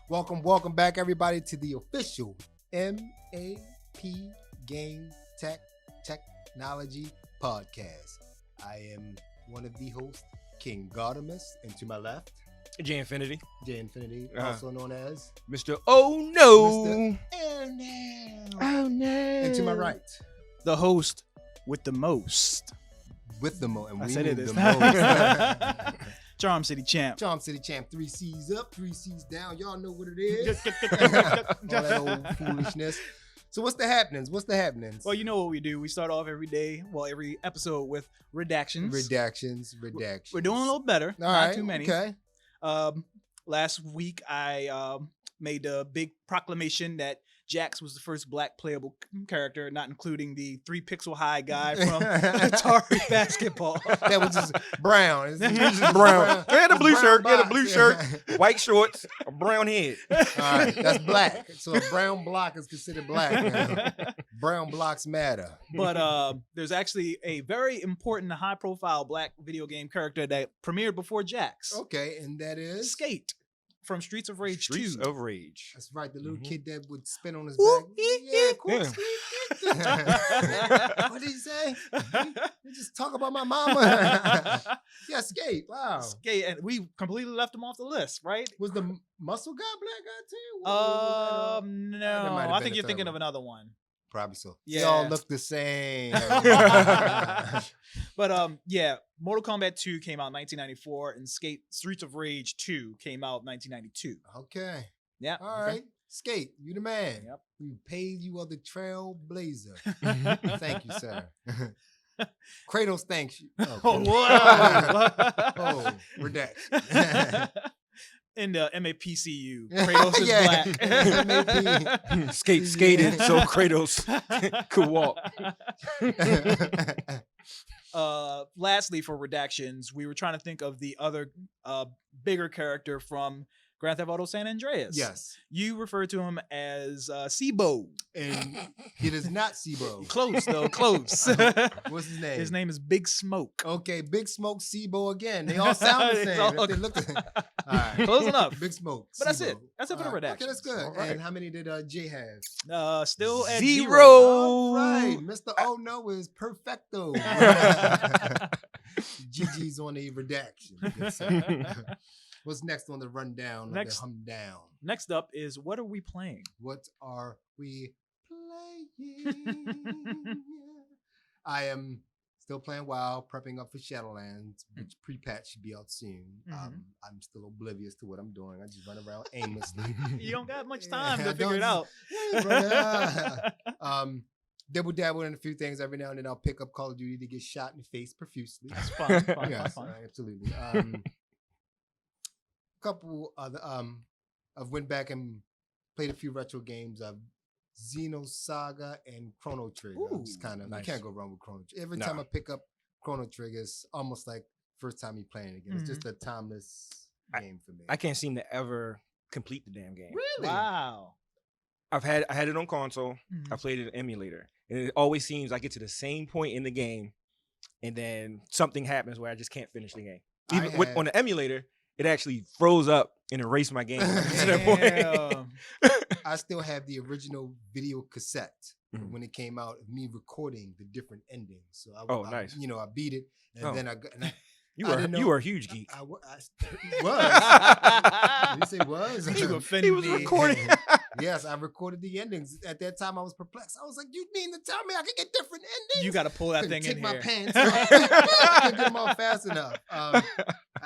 Welcome back, everybody, to the official MAP Game Technology Podcast. I am one of the hosts, King Gardamus, and to my left, J Infinity, also known as Mr. Oh No, Mr. Oh No, and to my right, the host with the most. with the most, and I we said need it the this most. Charm City Champ. Charm City Champ, 3 C's up, 3 C's down. Y'all know what it is. All that old foolishness. So what's the happenings? Well, you know what we do. We start off every day, every episode with redactions. Redactions. We're doing a little better. All not right, too many. Okay. Last week, I made a big proclamation that Jax was the first black playable character, not including the 3 pixel high guy from Atari Basketball. That was just brown. It's just brown. He had a It's blue brown shirt. He had a box. blue shirt, white shorts, a brown head. All right, that's black. So a brown block is considered black. Brown blocks matter. But there's actually a very important, high-profile black video game character that premiered before Jax. Okay, and that is Skate from Streets of Rage Streets 2. of Rage. That's right, the little kid that would spin on his Ooh, back. Yeah, of course. Yeah. What did he say? He just talk about my mama. Yeah, Skate. Wow. Skate, and we completely left him off the list, right? Was the muscle guy black guy too? That No. might have I been think the you're third thinking one. of another one. Probably so. Yeah. They all look the same. But yeah, Mortal Kombat 2 came out in 1994, and Streets of Rage 2 came out in 1992. Okay. Yeah. All right. Skate, you the man. Yep. We paid you are the trailblazer. Thank you, sir. Kratos thanks you. Oh, Okay. whoa. Oh, redact. In the MAPCU, Kratos is Yeah. black. Skated so Kratos could walk. Lastly, for redactions, we were trying to think of the other bigger character from Grand Theft Auto San Andreas. Yes. You refer to him as Sibo. And it is not Sibo. Close, though. Close. What's his name? His name is Big Smoke. Okay, Big Smoke, Sibo again. They all sound the It's same. all- If they look all right. Close enough. Big Smoke. But that's Sibo. it. That's it for the All right. Okay, redactions. that's good. All right. And how many did Jay have? Still at 0. All right. Mr. Oh No is perfecto. GG's on the redaction. Good sir. What's next on the rundown Next- of the humdown? Next up is What Are We Playing? What are we playing? I am still playing WoW, prepping up for Shadowlands, which pre-patch should be out soon. Mhm. I'm still oblivious to what I'm doing. I just run around aimlessly. You don't got much time Yeah, to I figure it don't- out. Double dabble in a few things every now and then. I'll pick up Call of Duty to get shot in the face profusely. It's fun. Fun, Yes, fun. absolutely. Couple other I've went back and played a few retro games of Xenosaga and Chrono Trigger. It's Ooh, kind of nice. you can't go wrong with Chrono Trigger. Every Nah. time I pick up Chrono Trigger, it's almost like first time you playing again. It's just a timeless game for me. I can't seem to ever complete the damn game. really. Wow. I had it on console. Mhm. I played it in emulator, and it always seems I get to the same point in the game, and then something happens where I just can't finish the game. I Even on the emulator, it actually froze up and erased my game. to that point. Damn. I still have the original video cassette Mhm. when it came out of me recording the different endings. So Oh, nice. I beat it, and Oh. then I got. And I You I were didn't know- you were a huge geek. I was. Did you say was? You offended He was me. recording. Yes, I recorded the endings. At that time, I was perplexed. I was like, "You mean to tell me I could get different endings?" You got to pull that Couldn't thing take in my here. pants off. I couldn't get them off fast enough. I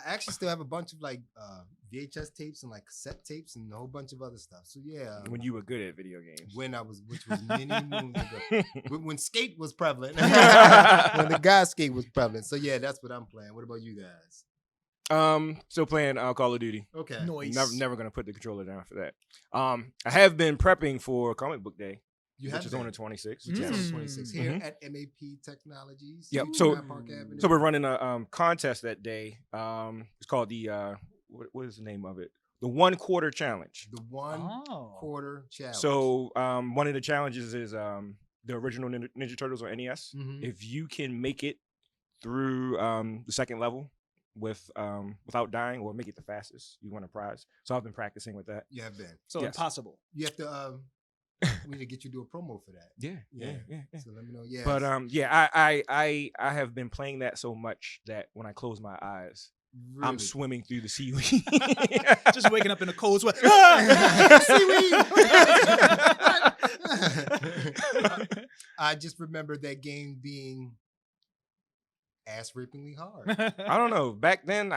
actually still have a bunch of like VHS tapes and like cassette tapes and a whole bunch of other stuff. So yeah, When you were good at video games. which was many moons ago, when skate was prevalent, when the guy skate was prevalent. So yeah, that's what I'm playing. What about you guys? Still playing Call of Duty. Okay, Noise. Never gonna put the controller down for that. I have been prepping for Comic Book Day, you which have is on been. the 26th. Which is on Mm. the 26 here Mhm. at MAP Technologies. Yep, in so- Grand Park Avenue. So we're running a contest that day. It's called the what is the name of it? The 1 quarter challenge. the one Oh. quarter challenge. So one of the challenges is the original Ninja Turtles on NES. Mhm. If you can make it through the second level, without dying or make it the fastest, you win a prize. So I've been practicing with that. You have been. So Yes. impossible. You have to. We need to get you to do a promo for that. Yeah. So let me know. Yeah. But I have been playing that so much that when I close my eyes, I'm Really. swimming through the seaweed. Just waking up in a cold sweat. I just remember that game being ass rapingly hard. I don't know. Back then,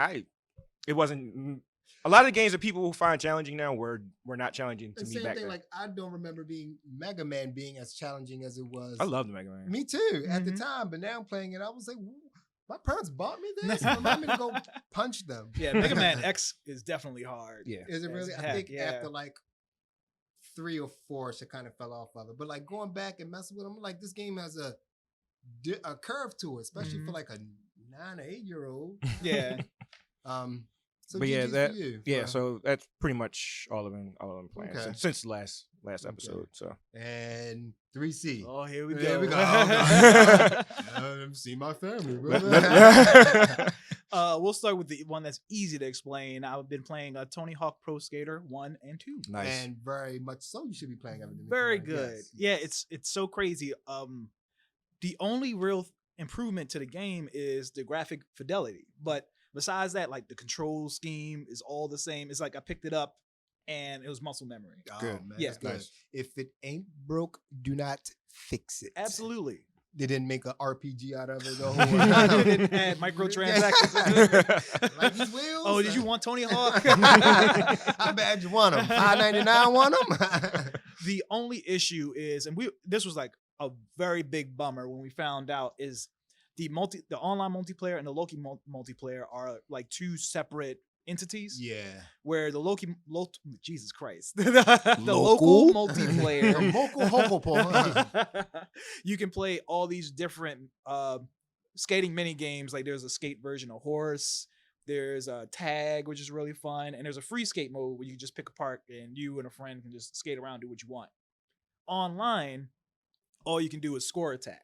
it wasn't. A lot of the games that people find challenging now were not challenging to The me same back thing, then. like I don't remember being Mega Man being as challenging as it was. I love the Mega Man. Me too at the Mhm. time, but now I'm playing it. I was like, "Woo, my parents bought me this. Remind me to go punch them. Yeah, Mega Man X is definitely hard. Yeah. Is it As really? I heck, think yeah. after like 3 or 4, she kind of fell off of it. But like going back and messing with them, like this game has a curve to it, especially for Mhm. like a 9 or 8-year-old. Yeah. So But yeah, GG's that for you yeah. for- So that's pretty much all of them playing Okay. since the last Okay. episode. So and 3C. Oh, here we There go. we go. Oh, God. See my family, bro. We'll start with the one that's easy to explain. I've been playing Tony Hawk Pro Skater 1 and 2. nice. And very much so. You should be playing everything. Very before, good. yes. Yeah, it's so crazy. The only real improvement to the game is the graphic fidelity. But besides that, like the control scheme is all the same. It's like I picked it up and it was muscle memory. Oh, Good. man, Yeah. that's good. Nice. If it ain't broke, do not fix it. Absolutely. They didn't make an RPG out of it. The They didn't add microtransactions. Like these wheels. Oh, did you want Tony Hawk? I bet you want them. $5.99 want them. The only issue is, and this was like a very big bummer when we found out, is the online multiplayer and the Loki multiplayer are like two separate entities. Yeah. Where the Jesus Christ, the local multiplayer, Local hokopo. you can play all these different skating mini games. Like there's a skate version of Horse. There's a tag, which is really fun, and there's a free skate mode where you can just pick a park and you and a friend can just skate around, do what you want. Online, all you can do is score attack.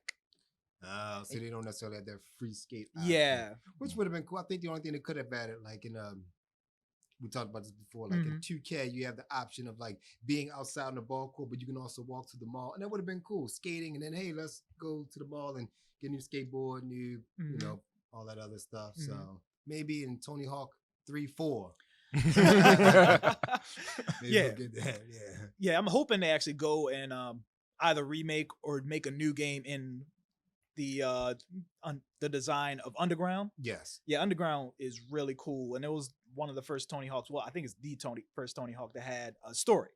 Oh, so they don't necessarily have their free skate option, Yeah, which would have been cool. I think the only thing they could have added, like in we talked about this before, like in 2K, you have the option of like being outside in the ball court, but you can also walk to the mall, and that would have been cool. Skating, and then hey, let's go to the mall and get a new skateboard, new, you know, all that other stuff. So maybe in Tony Hawk 3-4. Maybe Yeah. we'll get that. Yeah. yeah. I'm hoping they actually go and either remake or make a new game in the design of Underground. Yes. Yeah, Underground is really cool, and it was one of the first Tony Hawks. Well, I think it's the first Tony Hawk that had a story.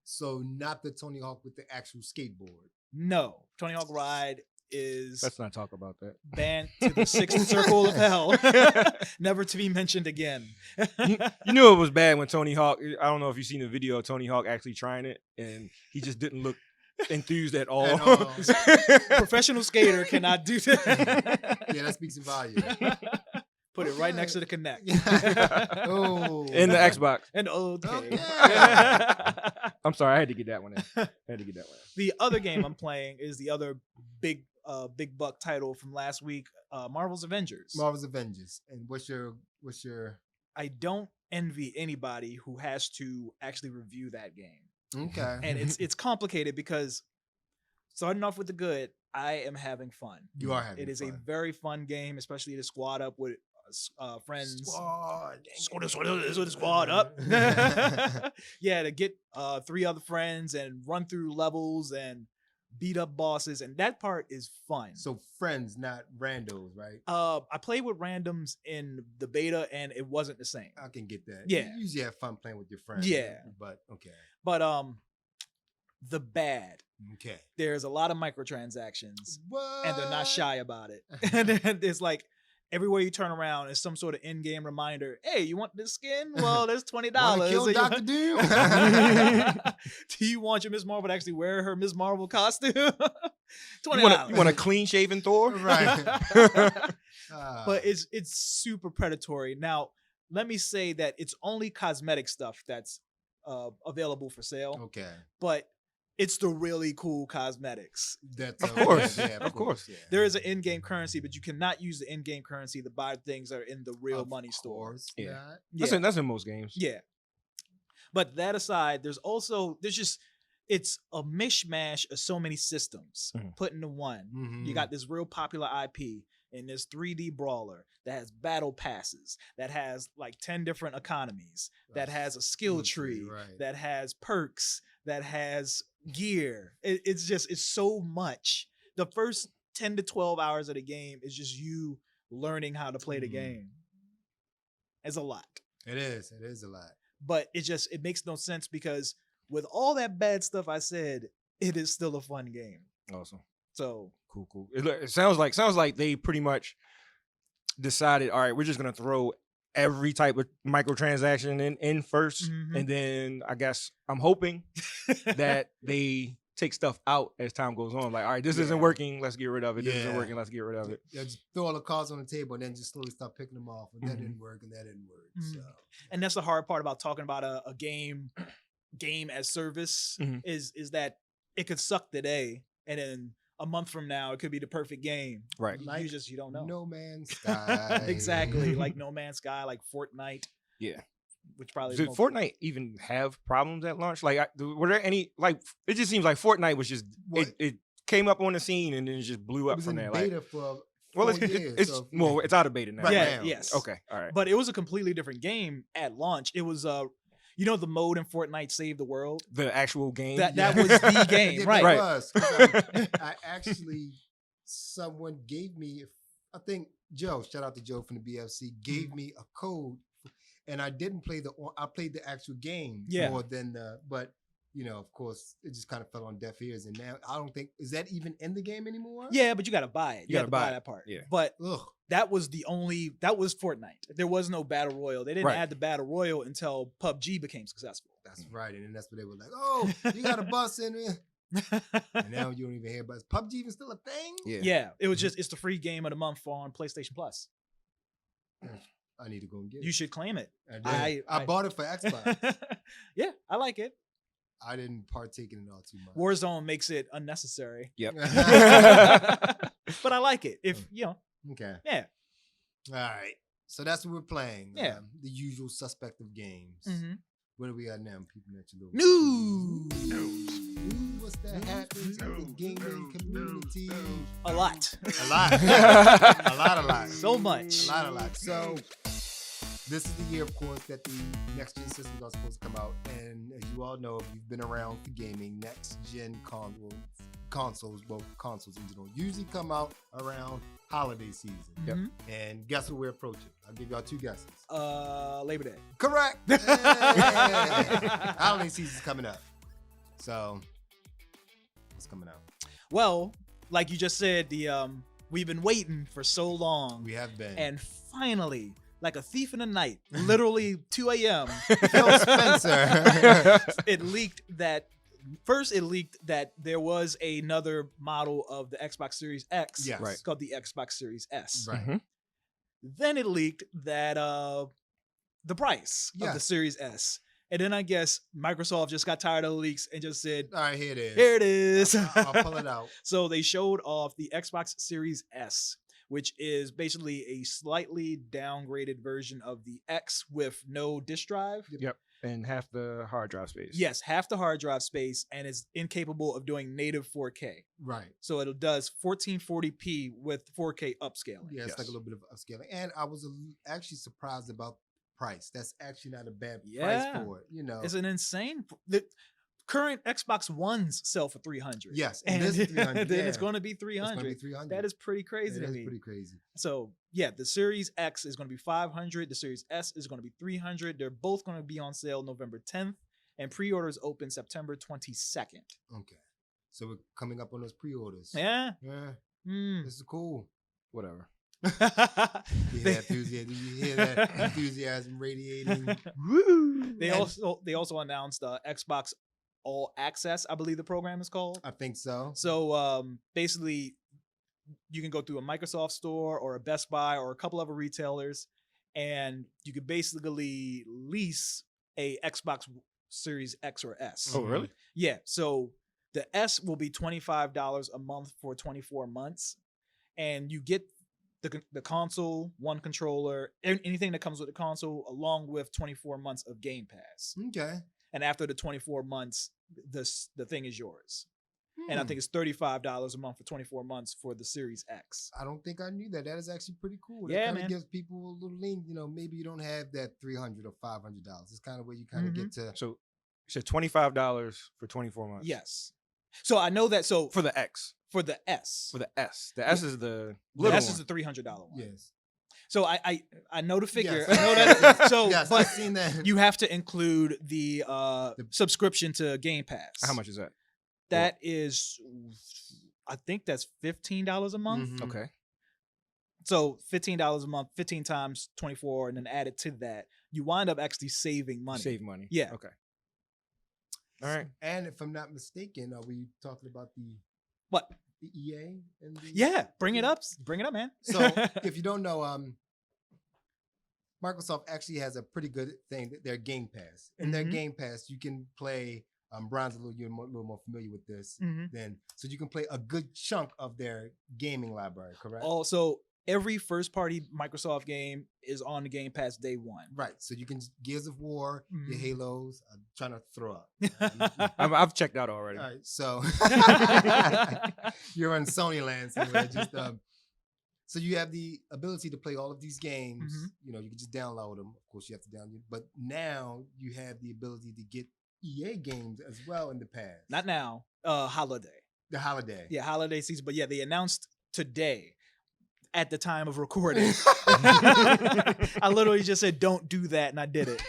So not the Tony Hawk with the actual skateboard. No, Tony Hawk Ride is Let's not talk about that. banned to the sixth circle of hell, never to be mentioned again. You knew it was bad when Tony Hawk. I don't know if you've seen the video of Tony Hawk actually trying it, and he just didn't look enthused at all. At all. Professional skater cannot do that. Yeah, that speaks in volume. Put it right next to the Kinect. Oh. In the Xbox. And okay. Okay. I'm sorry, I had to get that one in. The other game I'm playing is the other big buck title from last week, Marvel's Avengers. Marvel's Avengers. And what's your I don't envy anybody who has to actually review that game. okay. And it's complicated because starting off with the good, I am having fun. You are having It is a fun. very fun game, especially to squad up with friends. Squad. Squad up. Yeah, to get 3 other friends and run through levels and beat up bosses, and that part is fun. So friends, not randos, right? I played with randoms in the beta, and it wasn't the same. I can get that. Yeah. You usually have fun playing with your friends. Yeah. But okay. But the bad. Okay. There's a lot of microtransactions, What? and they're not shy about it. And then it's like everywhere you turn around is some sort of in-game reminder. Hey, you want this skin? Well, there's $20. Wanna kill So you- Dr. Doom? Do you want your Ms. Marvel to actually wear her Ms. Marvel costume? $20. You want a clean shaven Thor? Right. But it's super predatory. Now, let me say that it's only cosmetic stuff that's available for sale. okay. But it's the really cool cosmetics. That's Of course. Yeah, Of course. Yeah. There is an in-game currency, but you cannot use the in-game currency to buy things that are in the real Of money store. course Yeah. not. Yeah. That's in most games. Yeah. But that aside, there's just it's a mishmash of so many systems Mhm. put into one. Mhm. You got this real popular IP in this 3D brawler that has battle passes, that has like 10 different economies, that has a skill tree, right. that has perks, that has gear. It's so much. The first 10 to 12 hours of the game is just you learning how to play the Mhm. game. It's a lot. It is. It is a lot. But it makes no sense because with all that bad stuff I said, it is still a fun game. Awesome. So Cool. It sounds like they pretty much decided, all right, we're just gonna throw every type of microtransaction in 1st, Mhm. and then I guess I'm hoping that they take stuff out as time goes on. Like, all right, this isn't Yeah. working, let's get rid of it. This isn't Yeah. working, let's get rid of it. Yeah, just throw all the cards on the table and then just slowly start picking them off. And that Mhm. didn't work, and that didn't work. Mhm. So and that's the hard part about talking about a game as service Mhm. is that it could suck today and then a month from now it could be the perfect game. Right. You you don't know. No Man's Sky. Exactly. Like No Man's Sky, like Fortnite. Yeah. Which probably Did most- Fortnite even have problems at launch? Like, were there any? Like, it just seems like Fortnite was just What? it came up on the scene and then it just blew It up was from in there. Like, beta for well, 4 years. it's out of beta now. Right Yeah, now. yes. Okay. All right. But it was a completely different game at launch. It was you know the mode in Fortnite Save the World? The actual game. That Yeah. was the game, It right? Right. was. 'Cause I actually, someone gave me, I think Joe, shout out to Joe from the BFC, gave me a code, and I didn't play I played the actual game Yeah. more than but you know, of course, it just kind of fell on deaf ears, and now I don't think, is that even in the game anymore? Yeah, but you got to buy it. You have gotta to buy buy it. that part. Yeah. But Ugh. that was Fortnite. There was no battle royal. They didn't Right. add the battle royal until PUBG became successful. That's right, and then that's what they were like, oh, you got a bus in there, and now you don't even hear about it. Is PUBG even still a thing? Yeah. Yeah, it was it's the free game of the month on PlayStation Plus. I need to go and get You it. should claim it. I, did. I- I bought it for Xbox. Yeah, I like it. I didn't partake in it all too much. Warzone makes it unnecessary. Yep. But I like it. If you know, Okay. yeah. All right. So that's what we're playing. Yeah. The usual suspect of games. Mhm. What do we got now? People at your little News. Ooh, what's that happening in the gaming community? A lot. A lot. a lot. So much. A lot. So this is the year, of course, that the next gen systems are supposed to come out. And as you all know, if you've been around for gaming, next gen consoles in general, usually come out around holiday season. Yep. Mhm. And guess what we're approaching? I'll give y'all 2 guesses. Labor Day. Correct. Hey! Holiday season's coming up. So, what's coming out? Well, like you just said, we've been waiting for so long, We have been. and finally, like a thief in the night, literally 2 a.m. Phil Spencer. it leaked that there was another model of the Xbox Series X. Yes. Right. It's called the Xbox Series S. Right. Mhm. Then it leaked that the price of the Yes. Series S. And then I guess Microsoft just got tired of the leaks and just said, All right, here it is. here it is. I'll pull it out. So they showed off the Xbox Series S, which is basically a slightly downgraded version of the X with no disk drive. Yep. And half the hard drive space. Yes, half the hard drive space, and is incapable of doing native 4K. Right. So it does 1440p with 4K upscaling. Yeah, it's like a Yes. little bit of upscaling. And I was actually surprised about price. That's actually not a bad Yeah. price for it. You know. It's an insane. The current Xbox Ones sell for $300. Yes, and this is 300. then it's yeah. going to be It's going to be $300. 300. That is pretty crazy It to is me. pretty crazy. So yeah, the Series X is going to be $500. The Series S is going to be $300. They're both going to be on sale November 10th, and pre-orders open September 22nd. Okay. So we're coming up on those pre-orders. Yeah. Yeah. Mm. This is cool. Whatever. You hear They- that enthusiasm? You hear that enthusiasm radiating? Woo! They And- also announced Xbox All Access, I believe the program is called. I think so. So basically, you can go through a Microsoft store or a Best Buy or a couple other retailers, and you could basically lease a Xbox Series X or S. Oh, really? Yeah. So The S will be $25 a month for 24 months, and you get the console, one controller, anything that comes with the console, along with 24 months of Game Pass. Okay. And after the 24 months, the thing is yours. And I think it's $35 a month for 24 months for the Series X. I don't think I knew that. That is actually pretty cool. That Yeah, kind man. of gives people a little lean. You know, maybe you don't have that $300 or $500. It's kind of where you kind of get to. So you said $25 for 24 months. Yes. So I know that. So For the X. for the S, For the S. The S is the the little S one. is the $300 one. Yes. So I know the figure. Yes. I know that. So, yes, but I've seen that. you have to include the subscription to Game Pass. How much is that? That is, I think that's $15 a month. Mhm. Okay. So $15 a month, 15 times 24, and then add it to that, you wind up actually saving money. Save money. Yeah. Okay. All right. And if I'm not mistaken, are we talking about the What? EA? And the, Yeah, bring it up. Bring it up, man. So if you don't know, Microsoft actually has a pretty good thing. Their Game Pass. In their Mhm. Game Pass, you can play. Brian's a little more familiar with this Mhm. than so you can play a good chunk of their gaming library. Correct. Also, every first-party Microsoft game is on the Game Pass day one. Right. So you can Gears of War, your Mhm. Halos. I'm trying to throw up. I've checked out already. All right. So you're in Sony land somewhere. Just so you have the ability to play all of these games. Mhm. You know, you can just download them. Of course, you have to download. But now you have the ability to get EA games as well in the past. Not now. Holiday. the holiday. Yeah, holiday season. But yeah, they announced today at the time of recording. I literally just said, don't do that, and I did it.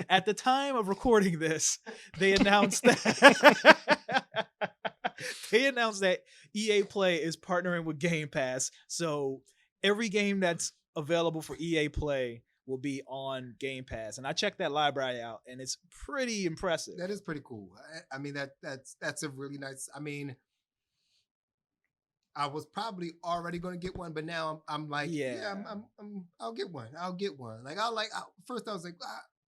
At the time of recording this, they announced that EA Play is partnering with Game Pass. So every game that's available for EA Play will be on Game Pass. And I checked that library out, and it's pretty impressive. That is pretty cool. I mean, that's a really nice. I mean, I was probably already going to get one, but now I'm like, I'll get one. I'll get one. Like first I was like,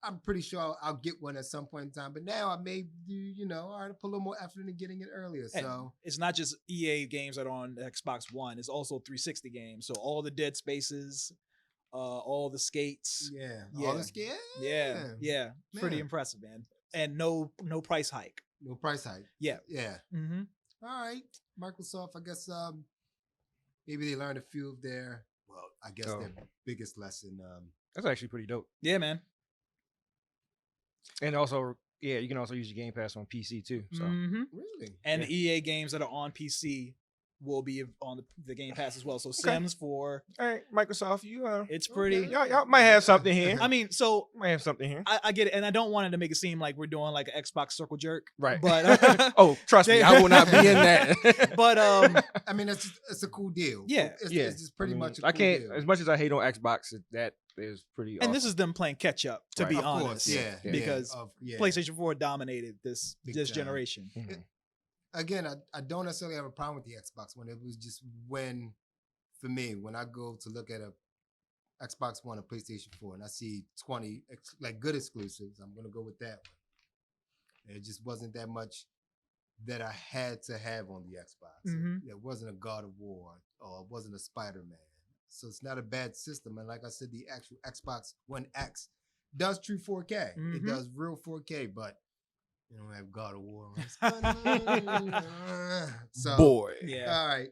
I'm pretty sure I'll get one at some point in time, but now I may do, all right, put a little more effort into getting it earlier. And so it's not just EA games that are on Xbox One. It's also 360 games. So all the Dead Spaces, all the Skates. all the skate. Yeah. Pretty Man. impressive, man. And no price hike. No price hike. Yeah. Mm-hmm. All right, Microsoft. I guess maybe they learned a few of their. Well, I guess their biggest lesson. That's actually pretty dope. Yeah, man. And also, you can also use your Game Pass on PC too. So Really? And the EA games that are on PC will be on the Game Pass as well. So Okay. Sims 4. all right, Microsoft, It's pretty. Okay. y'all might have something here. I mean, so might have something here. I get it, and I don't want it to make it seem like we're doing like an Xbox circle jerk, Right. But oh, trust me, I will not be in that. but I mean, it's a cool deal. Yeah. It's just pretty I mean, much. A cool I can't. deal. As much as I hate on Xbox, that is pretty. and awesome. this is them playing catch up, to Right. be Of honest. course, yeah, because yeah. PlayStation 4 dominated this Big time. generation. Mhm. Again, I don't necessarily have a problem with the Xbox One. It was just for me, when I go to look at a Xbox One or PlayStation 4 and I see 20 good exclusives, I'm gonna go with that one. It just wasn't that much that I had to have on the Xbox. Mhm. It wasn't a God of War or it wasn't a Spider-Man. So it's not a bad system. And like I said, the actual Xbox One X does true 4K. It Mhm. does real 4K, but you don't have God of War on Spider-Man. So Boy. Yeah. all right.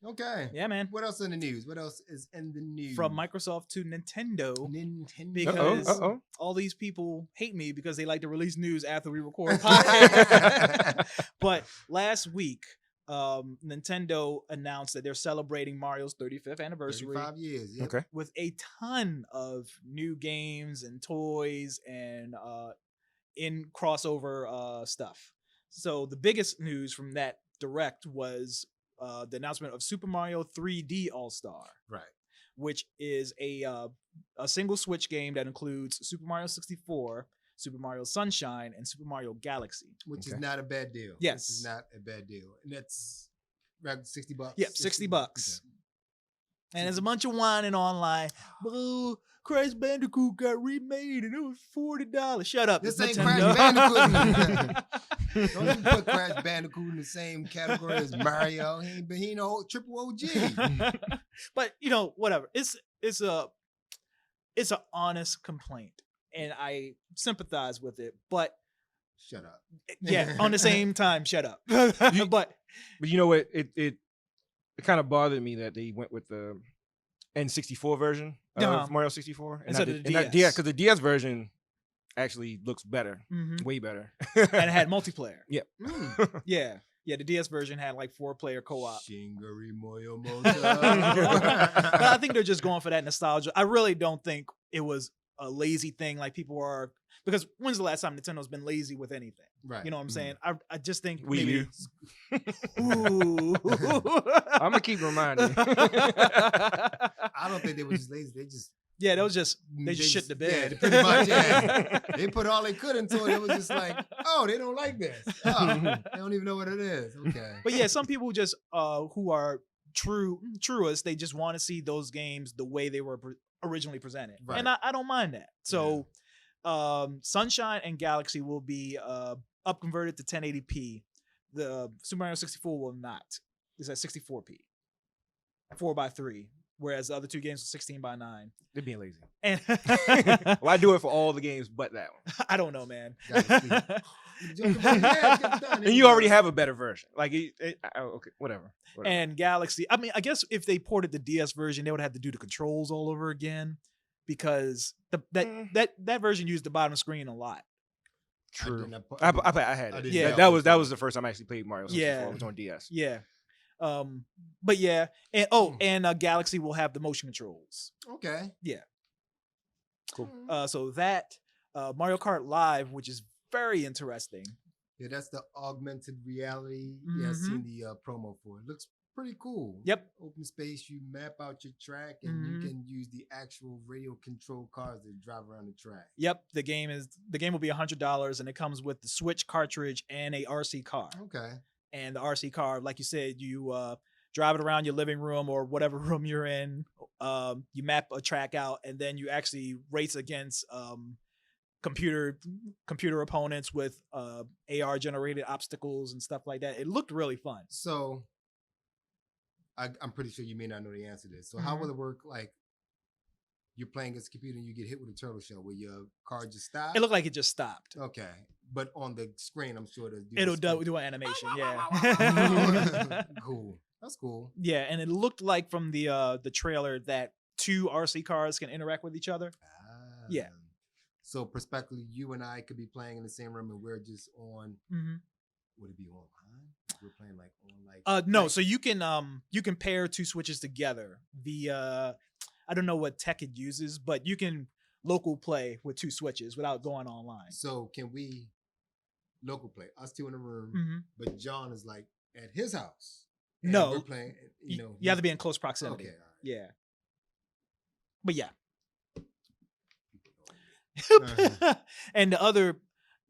Okay. Yeah, man. What else in the news? What else is in the news? From Microsoft to Nintendo. Nintendo. Because Uh-oh. all these people hate me because they like to release news after we record a podcast. But last week, Nintendo announced that they're celebrating Mario's 35th anniversary 35 years. Yep. Okay. with a ton of new games and toys and in crossover stuff. So the biggest news from that direct was the announcement of Super Mario 3D All-Star, Right. which is a single Switch game that includes Super Mario 64, Super Mario Sunshine, and Super Mario Galaxy. Which is Okay. not a bad deal. Yes. Which is not a bad deal. And that's around $60. Yep, $60. Okay. And there's a bunch of whining online. Boo, Crash Bandicoot got remade and it was $40. Shut up. This it's ain't Nintendo. Crash Bandicoot. Don't even put Crash Bandicoot in the same category as Mario. He ain't no triple OG. But whatever. It's an honest complaint, and I sympathize with it. But Shut up. yeah, on the same time, shut up. But you know what? It kind of bothered me that they went with the N64 version of Mario 64 instead of the DS. Because the DS version actually looks better, way better, and it had multiplayer. Yep. Yeah. The DS version had like 4-player co-op. Shingari I think they're just going for that nostalgia. I really don't think it was a lazy thing like people are, because when's the last time Nintendo's been lazy with anything? Right. You know what I'm saying? I just think Wii maybe. U. I'm gonna keep reminding. I don't think they were just lazy. They just they just shit the bed. Yeah, pretty much. Yeah. They put all they could into it. It was just like, oh, they don't like this. Oh, they don't even know what it is. Okay. But yeah, some people just who are truists, they just want to see those games the way they were originally presented, Right. and I don't mind that. So, Sunshine and Galaxy will be up converted to 1080p. The Super Mario 64 will not. It's at 64p, 4:3, whereas the other two games are 16:9. They're being lazy. And Well, I do it for all the games but that one. I don't know, man. And you already have a better version. Like, okay, whatever. And Galaxy, I mean, I guess if they ported the DS version, they would have to do the controls all over again, because that version used the bottom screen a lot. True. I I had I it. didn't Yeah, know. that was the first time I actually played Mario 64. Yeah. It was on DS. Yeah. But yeah, and Galaxy will have the motion controls. Okay. Cool. So that Mario Kart Live, which is very interesting. Yeah, that's the augmented reality. Yeah, I've seen the promo for it. Looks pretty cool. Yep. Open space, you map out your track, and you can use the actual radio controlled cars that drive around the track. Yep. The game will be $100, and it comes with the Switch cartridge and a RC car. Okay. And the RC car, like you said, you drive it around your living room or whatever room you're in. You map a track out, and then you actually race against computer opponents with AR generated obstacles and stuff like that. It looked really fun. So I'm pretty sure you may not know the answer to this. So how will it work? Like, you're playing against a computer and you get hit with a turtle shell where your car just stops? It looked like it just stopped. Okay. But on the screen, I'm sure It'll do an animation. Yeah. Cool. That's cool. Yeah, and it looked like from the trailer that 2 RC cars can interact with each other. Yeah. So prospectively, you and I could be playing in the same room, and we're just on. Would it be online? We're playing like on no. like, So you can pair 2 Switches together. I don't know what tech it uses, but you can local play with 2 Switches without going online. So can we local play? Us 2 in a room, but John is like at his house. And No, we're playing. You have to be in close proximity. Okay. All right. Yeah. But yeah. Uh-huh. And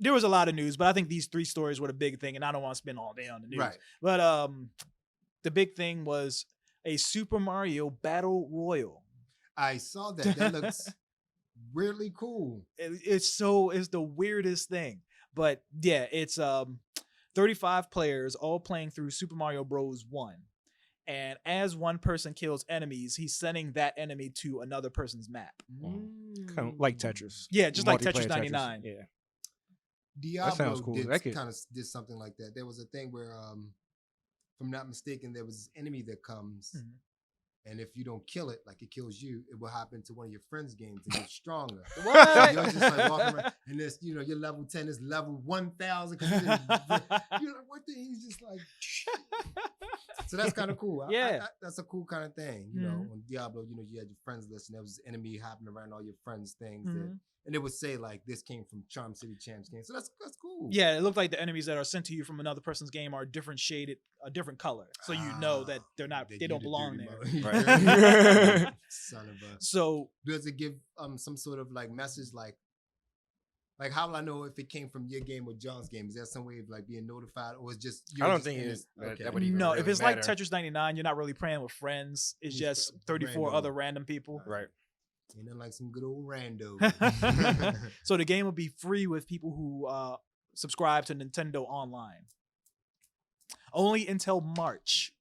there was a lot of news, but I think these 3 stories were the big thing, and I don't want to spend all day on the news. Right. But the big thing was a Super Mario Battle Royal. I saw that. That looks weirdly cool. It's the weirdest thing. But yeah, it's 35 players all playing through Super Mario Bros. 1. And as one person kills enemies, he's sending that enemy to another person's map. Kind of like Tetris. Yeah, just like Multiplayer Tetris 99. Yeah. Diablo sounds cool. did something like that. There was a thing where, if I'm not mistaken, there was this enemy that comes, and if you don't kill it, like it kills you, it will hop into one of your friends' games and get stronger. What? So you're just like walking around, and this, you're level 10, is level 1,000. You're like, what the? He's just like. So that's kind of cool. Yeah. That's a cool kind of thing. You know, on Diablo, you had your friends list, and there was this enemy hopping around all your friends' things. And it would say, like, this came from Charm City Champs game. So that's cool. Yeah, it looked like the enemies that are sent to you from another person's game are different shaded, a different color. So you know that they don't belong there. Right. Son of a. So does it give some sort of like message, like how will I know if it came from your game or John's game? Is there some way of like being notified, or is just I don't think it's that would even no, really if it's matter. like Tetris 99, you're not really playing with friends. It's just 34 random. other random people. Right. Ain't nothing like some good old rando. So the game will be free with people who subscribe to Nintendo Online. Only until March.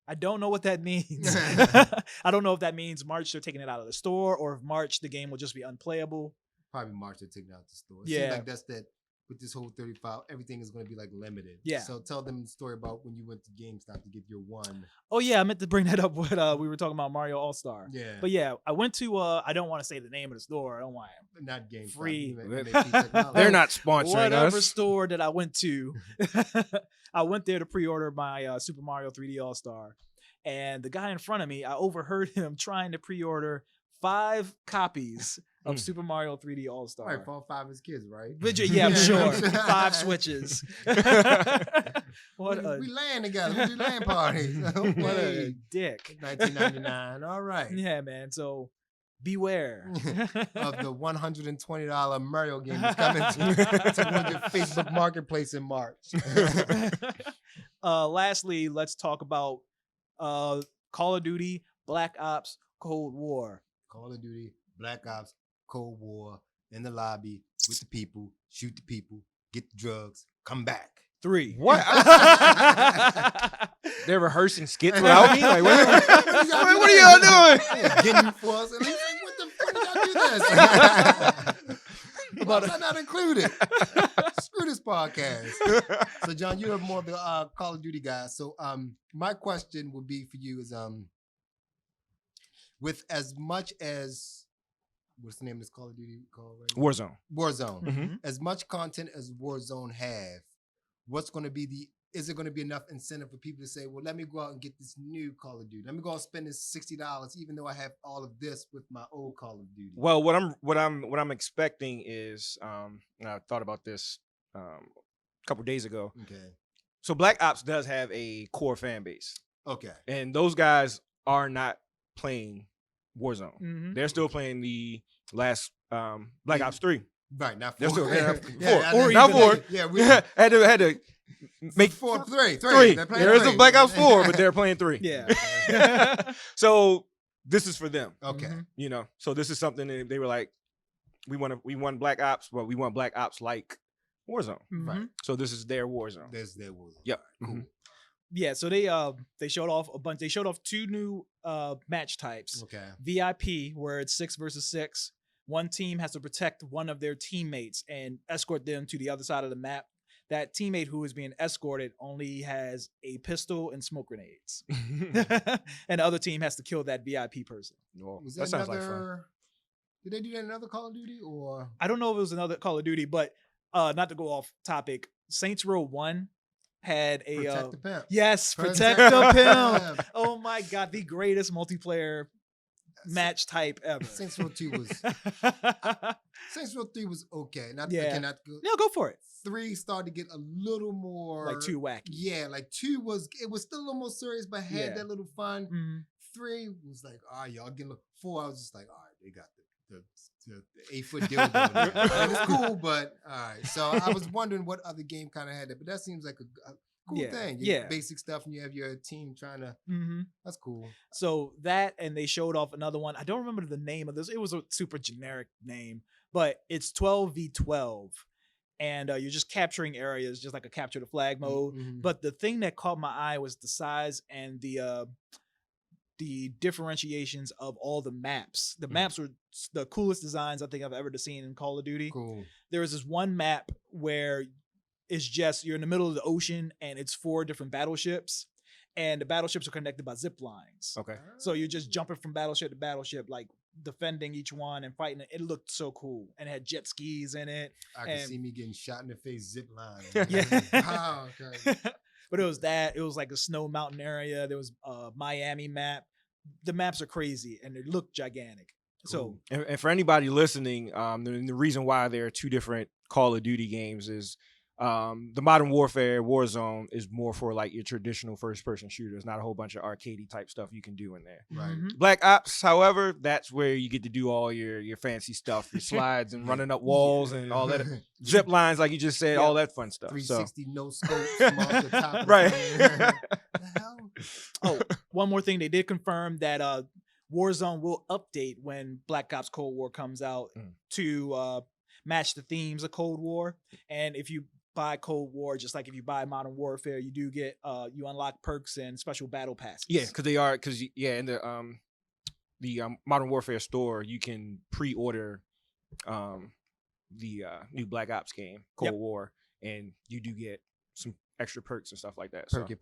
I don't know what that means. I don't know if that means March they're taking it out of the store, or if March the game will just be unplayable. Probably March they're taking it out the store. It Yeah. seems like that's that. With this whole 35, everything is going to be like limited. Yeah. So tell them the story about when you went to GameStop to get your one. Oh yeah, I meant to bring that up when we were talking about Mario All-Star. Yeah. But yeah, I went to I don't want to say the name of the store. I don't want Not GameStop. Free. You meant MAP Technology. They're not sponsoring whatever us. store that I went to. I went there to pre-order my Super Mario 3D All-Star. And the guy in front of me, I overheard him trying to pre-order 5 copies of Super Mario 3D All-Star. All right, for all 5 of his kids, right? Yeah, I'm sure. 5 switches. What we land together. We do land parties. what a Okay. dick. 1999. All right. Yeah, man. So beware. Of the $120 Mario game that's coming to your Facebook Marketplace in March. Lastly, let's talk about Call of Duty, Black Ops, Cold War. Call of Duty, Black Ops, Cold War, in the lobby with the people, shoot the people, get the drugs, come back. 3. What? They're rehearsing skits without me? Like, what are y'all doing? Getting you for us. And he's like, what the fuck did y'all do this? Why was I not included? Screw this podcast. So, John, you're more of the Call of Duty guy. So, my question would be for you is, with as much as, what's the name of this Call of Duty called? Right now? Warzone. Warzone. Mm-hmm. As much content as Warzone have, what's going to be is it going to be enough incentive for people to say, well, let me go out and get this new Call of Duty. Let me go out and spend this $60, even though I have all of this with my old Call of Duty. Well, what I'm expecting is, and I thought about this a couple days ago. Okay. So Black Ops does have a core fan base, Okay. and those guys are not playing Warzone. Mhm. They're still playing the last Black Yeah. Ops 3. Right. Not They're 4. still Yeah, or not even 4. that- Yeah. We had to make 4, 3. 3. They're playing There is a 3. Black Ops 4, but they're playing 3. Yeah. So this is for them, Okay. Mhm. you know. So this is something that they were like, we want Black Ops, but we want Black Ops like Warzone. Right. Mhm. So this is their Warzone. There's there was. Yep. Cool. Mhm. Yeah, so they showed off a bunch. They showed off 2 new match types. Okay. VIP, where it's 6 versus 6. One team has to protect one of their teammates and escort them to the other side of the map. That teammate who is being escorted only has a pistol and smoke grenades. And the other team has to kill that VIP person. Well, Was that sounds another, like fun. Did they do that in another Call of Duty or? I don't know if it was another Call of Duty, but not to go off topic, Saints Row 1 had a Protect the Pimp. yes, Protect Protect the the Pimp. Pimp. Oh my god, the greatest multiplayer match type ever. Saints Row 2 was Saints Row 3 was okay. Not Yeah. I cannot go. No, go for it. 3 started to get a little more Like too wacky. Yeah, like 2 was still a little more serious, but had Yeah. that little fun. Mhm. 3 was like, all right, y'all getting a little. 4, I was just like, all right, they got the 8-foot dildo. There. It was cool, but all right. So I was wondering what other game kind of had that, but that seems like a cool Yeah, thing. You yeah. get basic stuff, and you have your team trying to. Mhm. That's cool. So that, and they showed off another one. I don't remember the name of this. It was a super generic name, but it's 12v12, and you're just capturing areas, just like a capture the flag mode. Mhm. But the thing that caught my eye was the size and the differentiations of all the maps. The maps were the coolest designs I think I've ever seen in Call of Duty. Cool. There was this one map where it's just you're in the middle of the ocean and it's 4 different battleships, and the battleships are connected by zip lines. Okay. So you're just jumping from battleship to battleship, like defending each one and fighting it. It looked so cool, and it had jet skis in it. I can And- see me getting shot in the face zip line. Yeah. Wow, okay. But it was that. It was like a snow mountain area. There was a Miami map. The maps are crazy and they look gigantic. So And for anybody listening, the reason why there are 2 different Call of Duty games is the Modern Warfare Warzone is more for like your traditional first-person shooters, not a whole bunch of arcadey type stuff you can do in there. Right. mhm. Black Ops, however, that's where you get to do all your fancy stuff, your slides and running up walls and all that zip lines, like you just said, all that fun stuff. So 360 no scope from off the top. of the right. plane. The hell? Oh, one more thing. They did confirm that Warzone will update when Black Ops Cold War comes out Mm. to match the themes of Cold War. And if you buy Cold War, just like if you buy Modern Warfare, you do get you unlock perks and special battle passes. Yeah, because in the Modern Warfare store, you can pre-order the new Black Ops game, Cold War, and you do get some extra perks and stuff like that. Perky,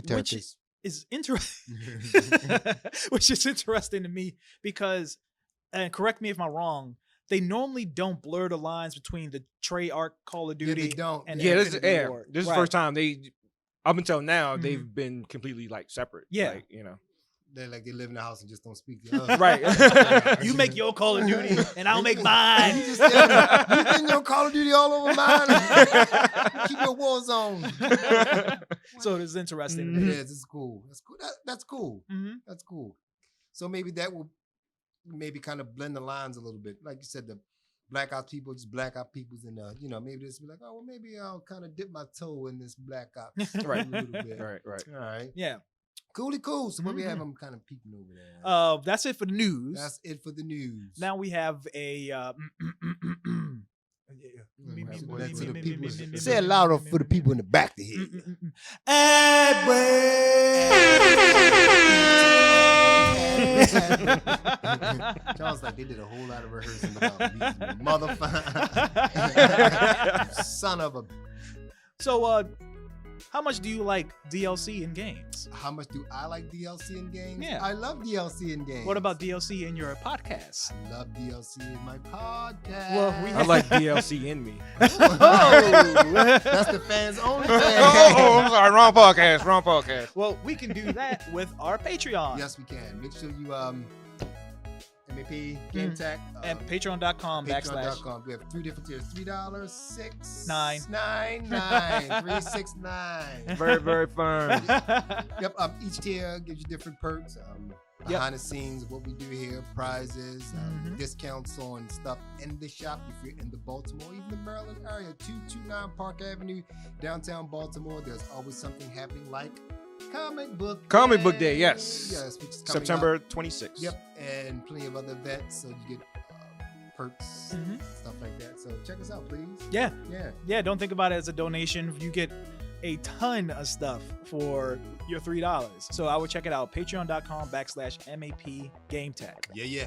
turkeys. Is interesting, which is interesting to me because, and correct me if I'm wrong, they normally don't blur the lines between the Treyarch Call of Duty. Yeah, they don't. And Yeah, Infinity Ward. this is the Right. first time up until now, Mhm. they've been completely like separate. Yeah. Like, you know. They're like they live in the house and just don't speak to us. Right. You make your Call of Duty, and I'll make mine. You getting your Call of Duty all over mine. Keep your war zone. So it's interesting. It is. It's cool. That's cool. That's cool. Mhm. That's cool. So maybe that will kind of blend the lines a little bit. Like you said, the Black Ops people, just Black Ops peoples, and maybe this be like, oh, well, maybe I'll kind of dip my toe in this Black Ops Right. a little bit. Right. All right. Yeah. Cool. So what we have, I'm kind of peeking over there. That's it for the news. That's it for the news. Now we have a. Say it louder for the people in the back to hear. Ad Charles like they did a whole lot of rehearsing about these motherfucker. Son of a. So, how much do you like DLC in games? How much do I like DLC in games? Yeah. I love DLC in games. What about DLC in your podcast? I love DLC in my podcast. Well, we I like DLC in me. That's the fans only thing. I'm sorry. Wrong podcast. Well, we can do that with our Patreon. Yes, we can. Make sure you MAP Game Tech And patreon.com / Patreon.com. We have 3 different tiers: $3, $6, $9. $9, $3, $6, $9. Very, very firm. Yep. Each tier gives you different perks. Behind the scenes, what we do here, prizes, discounts on stuff in the shop. If you're in the Baltimore, even the Maryland area, 229 Park Avenue, downtown Baltimore. There's always something happening, like Comic Book Day, yes. Yes, which is coming September up. 26th. Yep, and plenty of other events, so you get perks, stuff like that. So check us out, please. Yeah. Yeah. Don't think about it as a donation. You get a ton of stuff for your $3. So I would check it out. Patreon.com / MAP Game Tech. Yeah.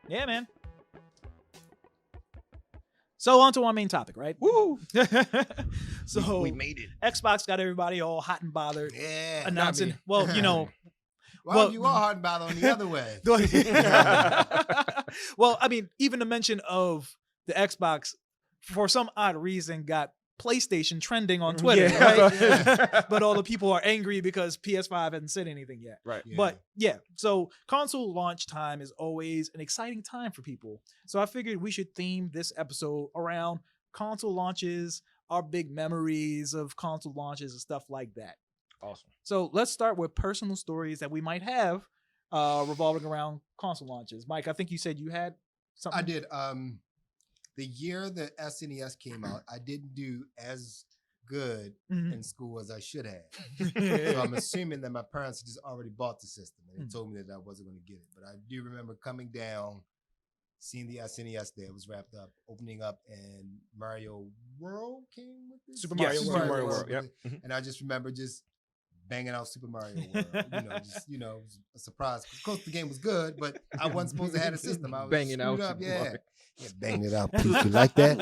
Yeah, man. So on to our main topic, right? Woo! So we made it. Xbox got everybody all hot and bothered Yeah. announcing. Well, you know. Well, you are hard about on the other way. Well, I mean, even the mention of the Xbox, for some odd reason, got PlayStation trending on Twitter, right? But all the people are angry because PS5 hasn't said anything yet. Right. Yeah. But yeah, so console launch time is always an exciting time for people. So I figured we should theme this episode around console launches, our big memories of console launches and stuff like that. Awesome. So let's start with personal stories that we might have revolving around console launches. Mike, I think you said you had something. I did. The year the SNES came out, I didn't do as good in school as I should have. So I'm assuming that my parents just already bought the system and they told me that I wasn't going to get it. But I do remember coming down, seeing the SNES there. It was wrapped up, opening up, and Mario World came with it. Super Mario Super Mario World. with Yep. it. And I just remember just banging out Super Mario World. It was a surprise. Of course, the game was good, but I wasn't supposed to have a system. I was Banging out screwed up. Super Yeah. Mario. Yeah, bang it out, please. You like that?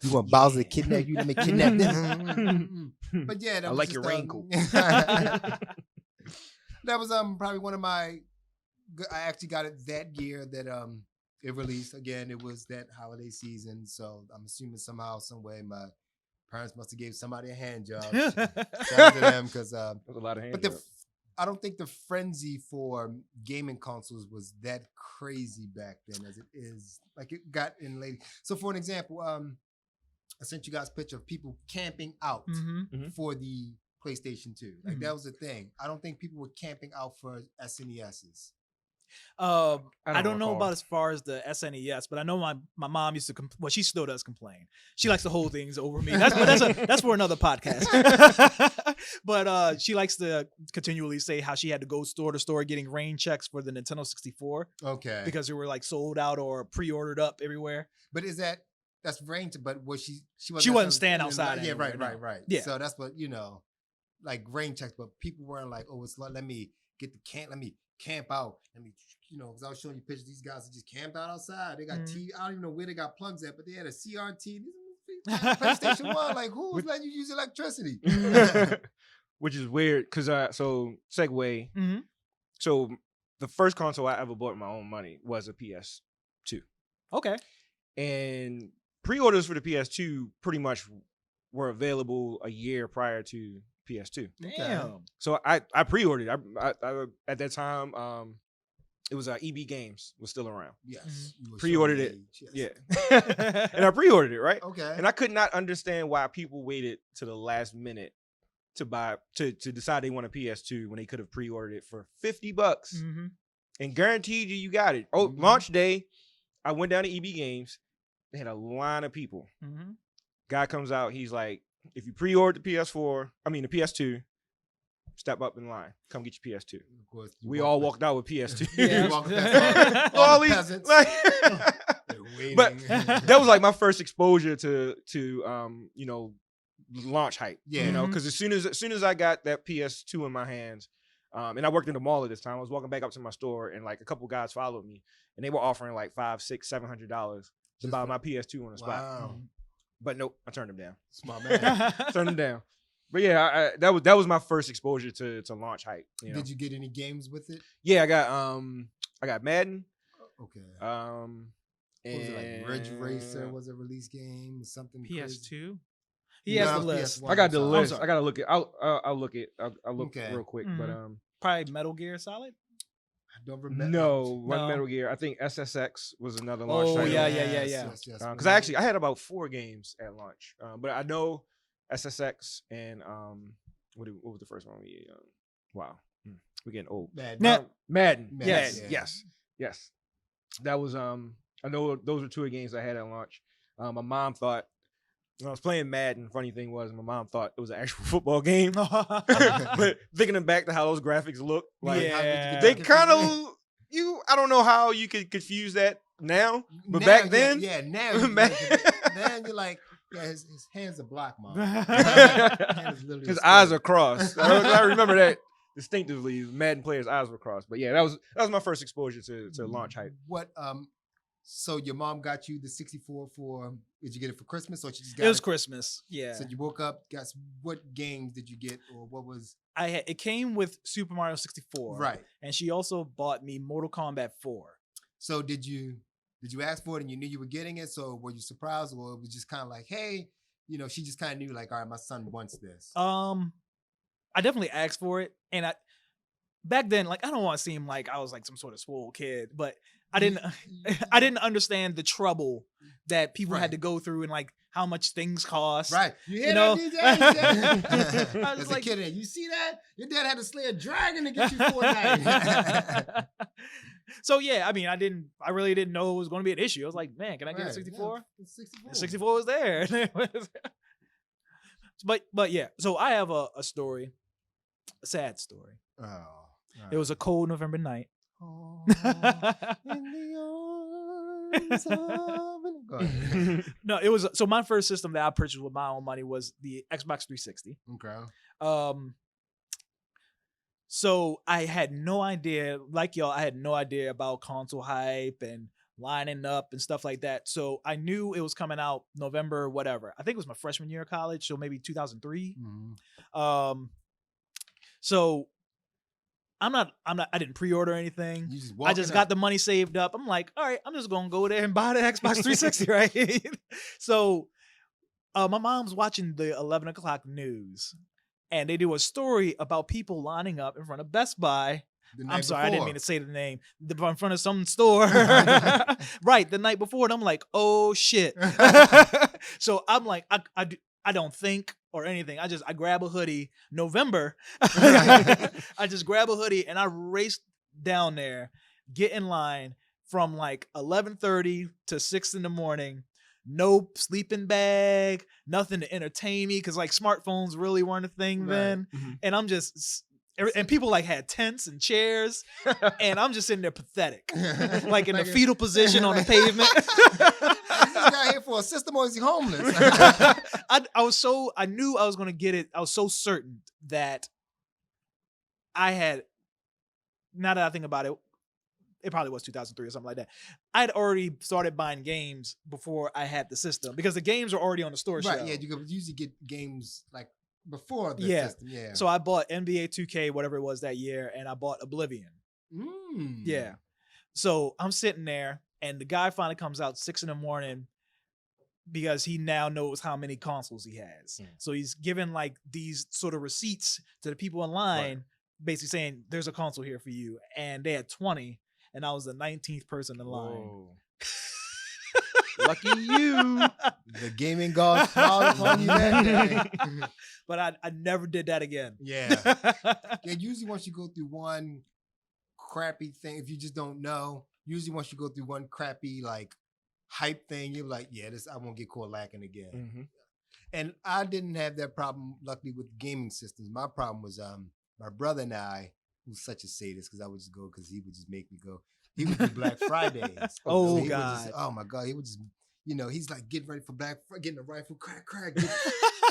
You want Bowser to kidnap you? Let me kidnap them. But yeah, that I was like just, your raincoat. That was probably one of my. I actually got it that year that it released. Again, it was that holiday season, so I'm assuming somehow, some way, my parents must have gave somebody a hand job. Shout out to them because. There's a lot of hands. But I don't think the frenzy for gaming consoles was that crazy back then as it is. Like it got in late. So for an example, I sent you guys a picture of people camping out for the PlayStation 2. Like that was the thing. I don't think people were camping out for SNESs. I don't know about as far as the SNES, but I know my mom used to well, she still does complain. She likes to hold things over me. That's for another podcast. But she likes to continually say how she had to go store to store getting rain checks for the Nintendo 64. Okay. Because they were like sold out or pre-ordered up everywhere. But that's rain? But was she wasn't standing outside. Yeah, anywhere, right. Yeah. So that's what like rain checks. But people weren't like, oh, it's let me get let me camp out. Let me, because I was showing you pictures. These guys that just camped out outside. They got I don't even know where they got plugs at, but they had a CRT. PlayStation 1. Like, who was letting you use electricity? Which is weird because so segue. Mm-hmm. So the first console I ever bought with my own money was a PS2. Okay. And pre-orders for the PS2 pretty much were available a year prior to PS2. Damn. So I pre-ordered. I at that time, it was EB Games was still around. Yes. Pre-ordered it. Yes. Yeah. And I pre-ordered it, right? Okay. And I could not understand why people waited to the last minute to buy to decide they want a PS2 when they could have pre-ordered it for $50 Mm-hmm. and guaranteed you got it. Oh, launch day, I went down to EB Games. They had a line of people. Mm-hmm. Guy comes out. He's like, if you pre-order the PS2, step up in line. Come get your PS2. Of course, We all walked out with PS2. Yeah. all the peasants. But that was like my first exposure to launch hype. Yeah. Because as soon as I got that PS2 in my hands, and I worked in the mall at this time, I was walking back up to my store, and like a couple guys followed me, and they were offering like $500, $600, $700 to buy my PS2 on the spot. Wow. But nope, I turned them down. Smart man. Turned them down. But yeah, that was my first exposure to launch hype. Did you get any games with it? Yeah, I got Madden. Okay. What was it, like Ridge Racer was a release game or something? PS2. He has the list. I got the list. sorry. I gotta look it. I'll look it. I'll look Okay. real quick. Mhm. But Probably Metal Gear Solid. I don't remember. no, No. Metal Gear. I think SSX was another launch Oh, title. yeah. Yes. Because I had about 4 games at launch. But I know SSX and what was the first one? Wow, we're getting old. Madden. Yes. Yes. That was I know those were 2 games I had at launch. My mom thought when I was playing Madden, funny thing was my mom thought it was an actual football game. But thinking back to how those graphics look, like Yeah. they kind of I don't know how you could confuse that now, but back then, now you're like, yeah, his hands are blocked, mom. his eyes are crossed. I remember that distinctively. Madden players' eyes were crossed. But yeah, that was my first exposure to launch hype. What so your mom got you the 64 for? Did you get it for Christmas or she just got It was Christmas. Yeah. So you woke up. What games did you get, or what was? It came with Super Mario 64. Right. And she also bought me Mortal Kombat 4. So did you ask for it and you knew you were getting it? So were you surprised, or it was just kind of like, hey, she just kind of knew, like, all right, my son wants this. I definitely asked for it, and back then, like, I don't want to seem like I was like some sort of spoiled kid, but I didn't understand the trouble that people had to go through and like how much things cost. Right. You know? I was like, a kid, you see that? Your dad had to slay a dragon to get you Fortnite. So yeah, I mean, I really didn't know it was going to be an issue. I was like, man, can I get a 64? Yeah, 64. The 64 was there. But yeah, so I have a story, a sad story. Oh. It was a cold November night. In the arms of Go ahead. No, it was so my first system that I purchased with my own money was the Xbox 360. Okay. So I had no idea, like y'all, I had no idea about console hype and lining up and stuff like that. So I knew it was coming out November, whatever. I think it was my freshman year of college, so maybe 2003. Mm-hmm. So I didn't pre-order anything. I just got the money saved up. I'm like, all right, I'm just gonna go there and buy the Xbox 360, right? So my mom's watching the 11 o'clock news, and they do a story about people lining up in front of Best Buy. I'm sorry, I didn't mean to say the name. In front of some store. Right, the night before. And I'm like, oh shit. So I'm like, I don't think or anything. I grab a hoodie. November. I just grab a hoodie and I raced down there get in line from like 11:30 to 6 in the morning. No sleeping bag, nothing to entertain me because like smartphones really weren't a thing then. Mhm. And I'm just, and people like had tents and chairs, and I'm just sitting there pathetic, like in the fetal position on the pavement. Is this guy here for a system or is he homeless? I knew I was going to get it. I was so certain that I had, now that I think about it, it probably was 2003 or something like that. I had already started buying games before I had the system because the games are already on the store Right, shelf. yeah, you could usually get games like before the Yeah. system. Yeah. So I bought NBA 2K, whatever it was that year, and I bought Oblivion. Mm. Yeah. So I'm sitting there, and the guy finally comes out 6 in the morning because he now knows how many consoles he has. Mm. So he's giving like these sort of receipts to the people in line, basically saying, there's a console here for you. And they had 20, and I was the 19th person in line. Whoa. Lucky you. The gaming god smiled upon you that day. But I never did that again. Yeah. Yeah, usually once you go through one crappy thing, if you just don't know, usually once you go through one crappy like hype thing, you're like, yeah, I won't get caught lacking again. Mhm. And I didn't have that problem, luckily, with gaming systems. My problem was my brother and I, who's such a sadist, because I would just go because he would just make me go. He would do Black Fridays. Oh, he would God. just, oh my God. He would just, he's like getting ready for Black Friday, getting a rifle, crack,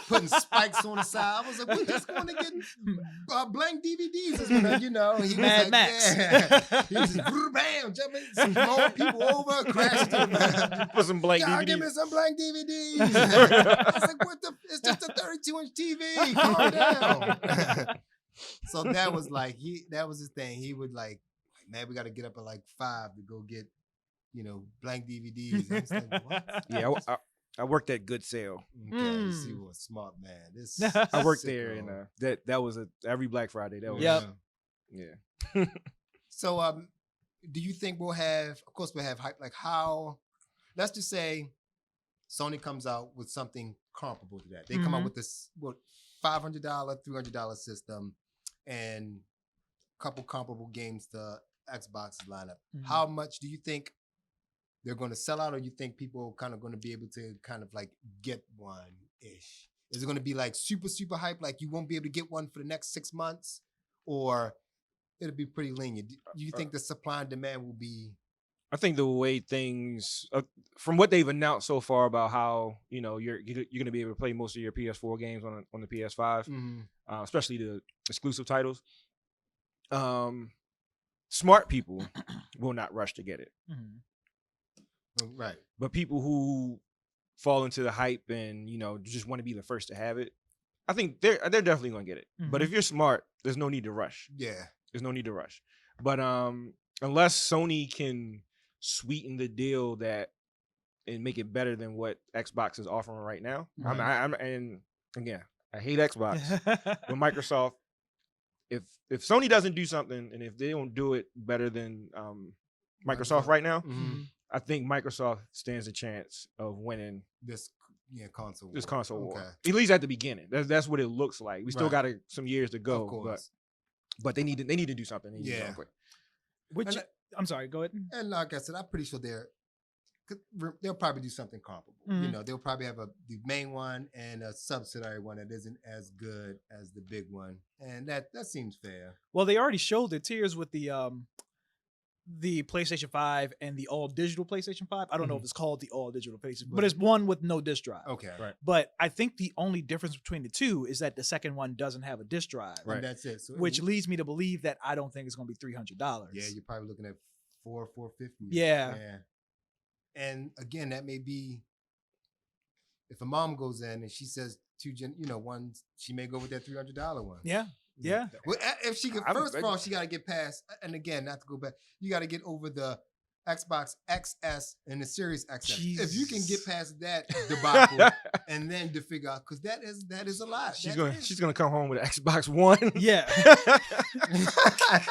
putting spikes on the side. I was like, we're just going to get blank DVDs. He was Mad like, Max. Yeah. He was just, bam, jumping, some more people over, crashing. Put some blank God, DVDs. give me some blank DVDs. I was like, it's just a 32-inch TV. Calm down. So that was like, that was his thing. He would like, man, we got to get up at like 5 to go get, blank DVDs. I was like, what? Yeah, I worked at Good Sale. Okay, you see what smart man. This I worked sicko. there, and that was every Black Friday. That was Yep. yeah. So, do you think we'll have? Of course, we'll have hype. Like how? Let's just say Sony comes out with something comparable to that. They come out with this $500, $300 system, and a couple comparable games to Xbox's lineup. Mhm. How much do you think they're going to sell out, or you think people are kind of going to be able to kind of like get one ish? Is it going to be like super, super hype? Like you won't be able to get one for the next 6 months, or it'll be pretty lenient? Do you think the supply and demand will be? I think the way things, from what they've announced so far about how you're going to be able to play most of your PS4 games on the PS5, especially the exclusive titles. Smart people will not rush to get it, Right. but people who fall into the hype and just want to be the first to have it, I think they're definitely going to get it. But if you're smart, there's no need to rush. Yeah. There's no need to rush. But unless Sony can sweeten the deal and make it better than what Xbox is offering right now, and again, I hate Xbox, but Microsoft. If Sony doesn't do something, and if they don't do it better than Microsoft right now, I think Microsoft stands a chance of winning This console. this console war. Okay. At least at the beginning. That's what it looks like. We still Right. got some years to go, Of course. but they need to do something. They need to do Yeah. something quick. Which, And I'm sorry, go ahead. And like I said, I'm pretty sure they'll probably do something comparable. They'll probably have the main one and a subsidiary one that isn't as good as the big one, and that seems fair. Well, they already showed their tiers with the PlayStation 5 and the all digital PlayStation 5. I don't know if it's called the all digital PlayStation, but it's one with no disc drive. Okay, Right. But I think the only difference between the two is that the second one doesn't have a disc drive, Right. And that's it. So which leads me to believe that I don't think it's going to be $300. yeah, you're probably looking at $450. Yeah. And again, that may be if a mom goes in and she says one, she may go with that $300 one. Yeah. Yeah. Well, if she can, I don't first of all, she got to get past, and again, not to go back, you got to get over the Xbox XS and the Series XS. If you can get past that debacle, and then to figure out, because that is a lot. She's gonna come home with an Xbox One. Yeah.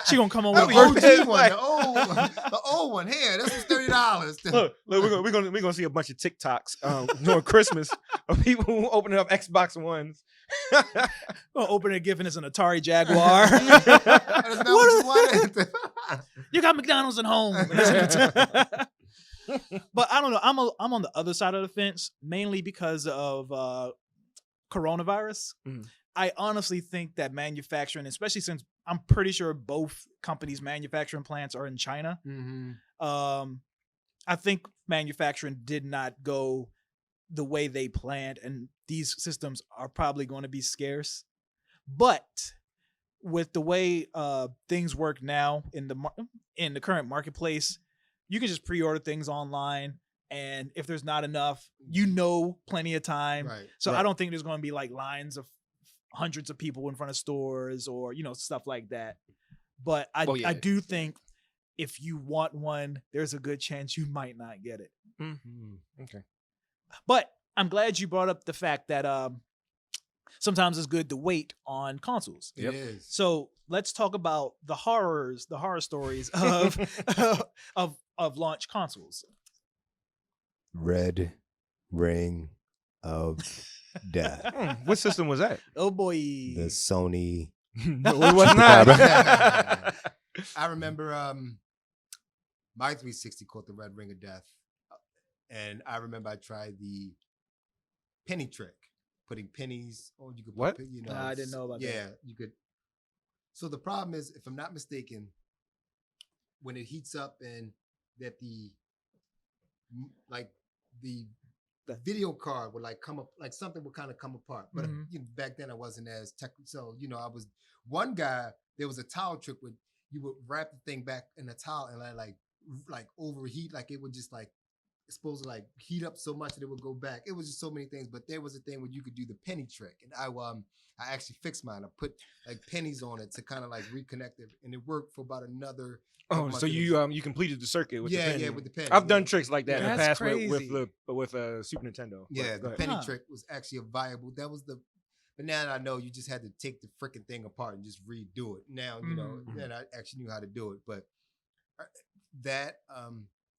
She gonna come on the with OG one, the old one. Here, this was $30. Look, we're gonna see a bunch of TikToks during Christmas of people opening up Xbox Ones. gonna open it, giving us an Atari Jaguar. That's not what you wanted. You got McDonald's at home. But I don't know. I'm on the other side of the fence, mainly because of coronavirus. Mhm. I honestly think that manufacturing, especially since I'm pretty sure both companies' manufacturing plants are in China, I think manufacturing did not go the way they planned, and these systems are probably going to be scarce. But with the way things work now in the current marketplace, you can just pre-order things online, and if there's not enough, plenty of time. Right. So Right. I don't think there's going to be like lines of hundreds of people in front of stores or stuff like that. But I do think if you want one, there's a good chance you might not get it. Okay. But I'm glad you brought up the fact that sometimes it's good to wait on consoles. It is. So let's talk about the horror stories of of launch consoles. Red Ring of Death. What system was that? Oh boy. The Sony. No, it was not. I remember my 360 called the Red Ring of Death. And I remember I tried the penny trick, putting pennies on. You could What? Put, I didn't know about that. Yeah, you could. So the problem is, if I'm not mistaken, when it heats up and that the video card would like come up, like something would kind of come apart. But back then I wasn't as tech. So, I was one guy, there was a towel trick where you would wrap the thing back in a towel and like overheat, like it would just like, it's supposed to like heat up so much that it would go back. It was just so many things, but there was a thing where you could do the penny trick, and I actually fixed mine. I put like pennies on it to kind of like reconnect it, and it worked for about another. Oh, so you completed the circuit with the penny. Yeah, with the penny. I've done tricks like that in the That's past crazy. with Super Nintendo. Yeah, But the go penny ahead. trick was actually a viable. That was but now that I know, you just had to take the freaking thing apart and just redo it. Now then I actually knew how to do it. But that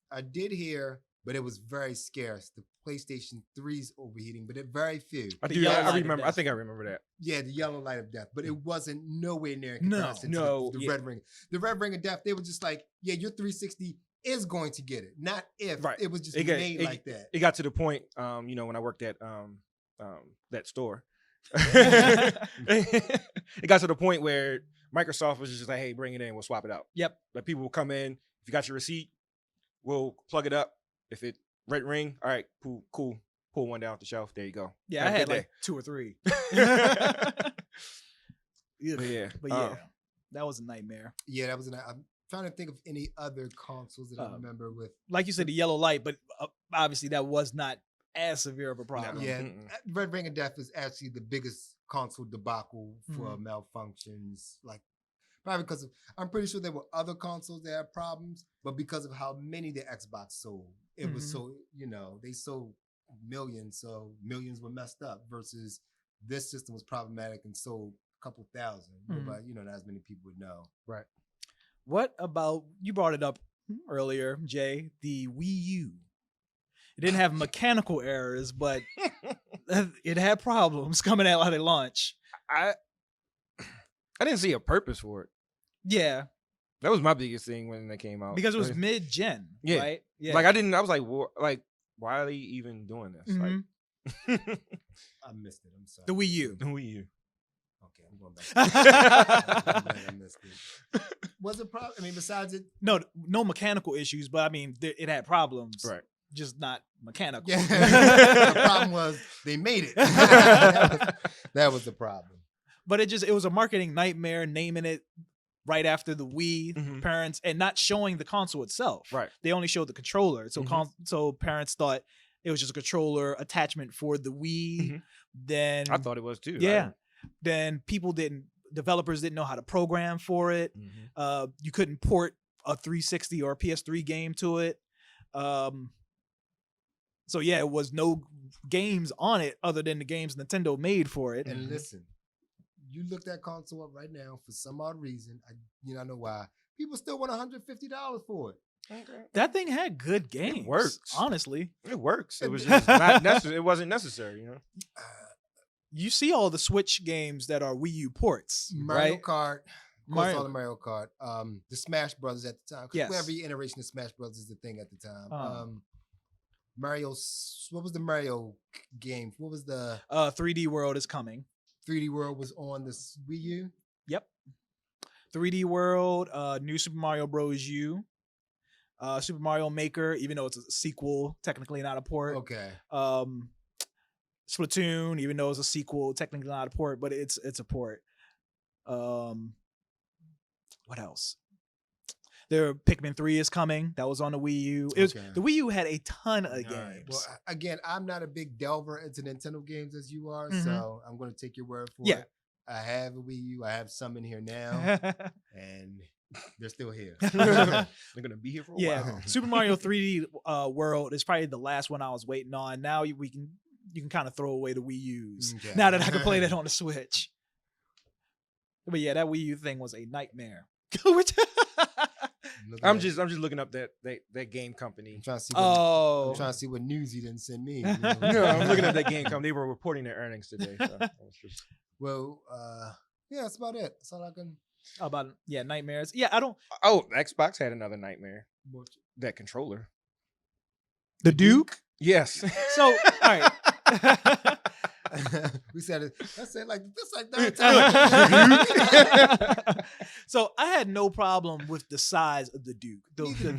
I did hear. But it was very scarce. The PlayStation 3's overheating, but it very few. I The do. yellow I light of remember. I death. think I remember that. Yeah, the yellow light of death. But it wasn't nowhere near in No, comparison no, to the yeah. Red Ring. The Red Ring of Death, they were just like, yeah, your 360 is going to get it. Not if. Right. It was just It like that. It got to the point, when I worked at that store, it got to the point where Microsoft was just like, "Hey, bring it in. We'll swap it out." Yep. Like people will come in. If you got your receipt, we'll plug it up. If it red ring, all right, cool. Pull one down off the shelf. There you go. Yeah, Have I a had good like 2 or 3. But But that was a nightmare. Yeah, that was I'm trying to think of any other consoles that I remember with. Like you said, the yellow light, but obviously that was not as severe of a problem. No. Yeah, Mm-mm. Red Ring of Death is actually the biggest console debacle for malfunctions. Like, probably because I'm pretty sure there were other consoles that had problems, but because of how many the Xbox sold, it was so, they sold millions, so millions were messed up versus this system was problematic and sold a couple thousand. But, not as many people would know. Right. What about, you brought it up earlier, Jay, the Wii U? It didn't have mechanical errors, but it had problems coming out at launch. I didn't see a purpose for it. Yeah, That was my biggest thing when they came out. because it was Like, mid-gen, Yeah. right? Yeah. Like I was like, why are they even doing this? Mhm. Like, I missed it. I'm sorry. The Wii U. who are you? Okay, I'm going back. I missed it. Was it problem? I mean, besides it, No mechanical issues, but I mean, it had problems. Right. Just not mechanical. yeah. The problem was they made it. that was the problem. But it was a marketing nightmare, naming it right after the Wii, Mhm. parents, and not showing the console itself. Right. They only showed the controller. So Mhm. so parents thought it was just a controller attachment for the Wii. Mhm. Then I thought it was too. yeah. Then developers didn't know how to program for it. Mhm. You couldn't port a 360 or a PS3 game to it. So yeah, it was no games on it other than the games Nintendo made for it. And listen, you look that console up right now for some odd reason. I know why. People still want $150 for it. That thing had good games. works. Honestly. It works. It was just not necessary. It wasn't necessary, You see all the Switch games that are Wii U ports, Mario right? Kart, Of course, Mario. all the Mario Kart. The Smash Brothers at the time. 'Cause Yes. every iteration of Smash Brothers is the thing at the time. What was the Mario game? What was the 3D World is coming. 3D World was on the Wii U? Yep. 3D World, New Super Mario Bros. U, Super Mario Maker, even though it's a sequel, technically not a port. Okay. Splatoon, even though it's a sequel, technically not a port, but it's a port. What else? There, Pikmin 3 is coming. That was on the Wii U. Okay. The Wii U had a ton of All right. games. Well, again, I'm not a big delver into Nintendo games as you are, Mhm. so I'm going to take your word for Yeah. it. I have a Wii U. I have some in here now, and they're still here. They're gonna be here for a Yeah, while. Super Mario 3D World is probably the last one I was waiting on. Now you can kind of throw away the Wii U's. Okay. Now that I can play that on the Switch. But yeah, that Wii U thing was a nightmare. Which- Look at I'm that. just looking up that game company. I'm trying to see. What, oh, I'm trying to see what news you didn't send me. No, I'm looking at that game company. They were reporting their earnings today. So I was just- Well, yeah, that's about it. That's all I can. about nightmares. Yeah, I don't. Oh, Xbox had another nightmare. That controller. The Duke. Yes. So all right. We said it. I said like this like third time. So I had no problem with the size of the Duke.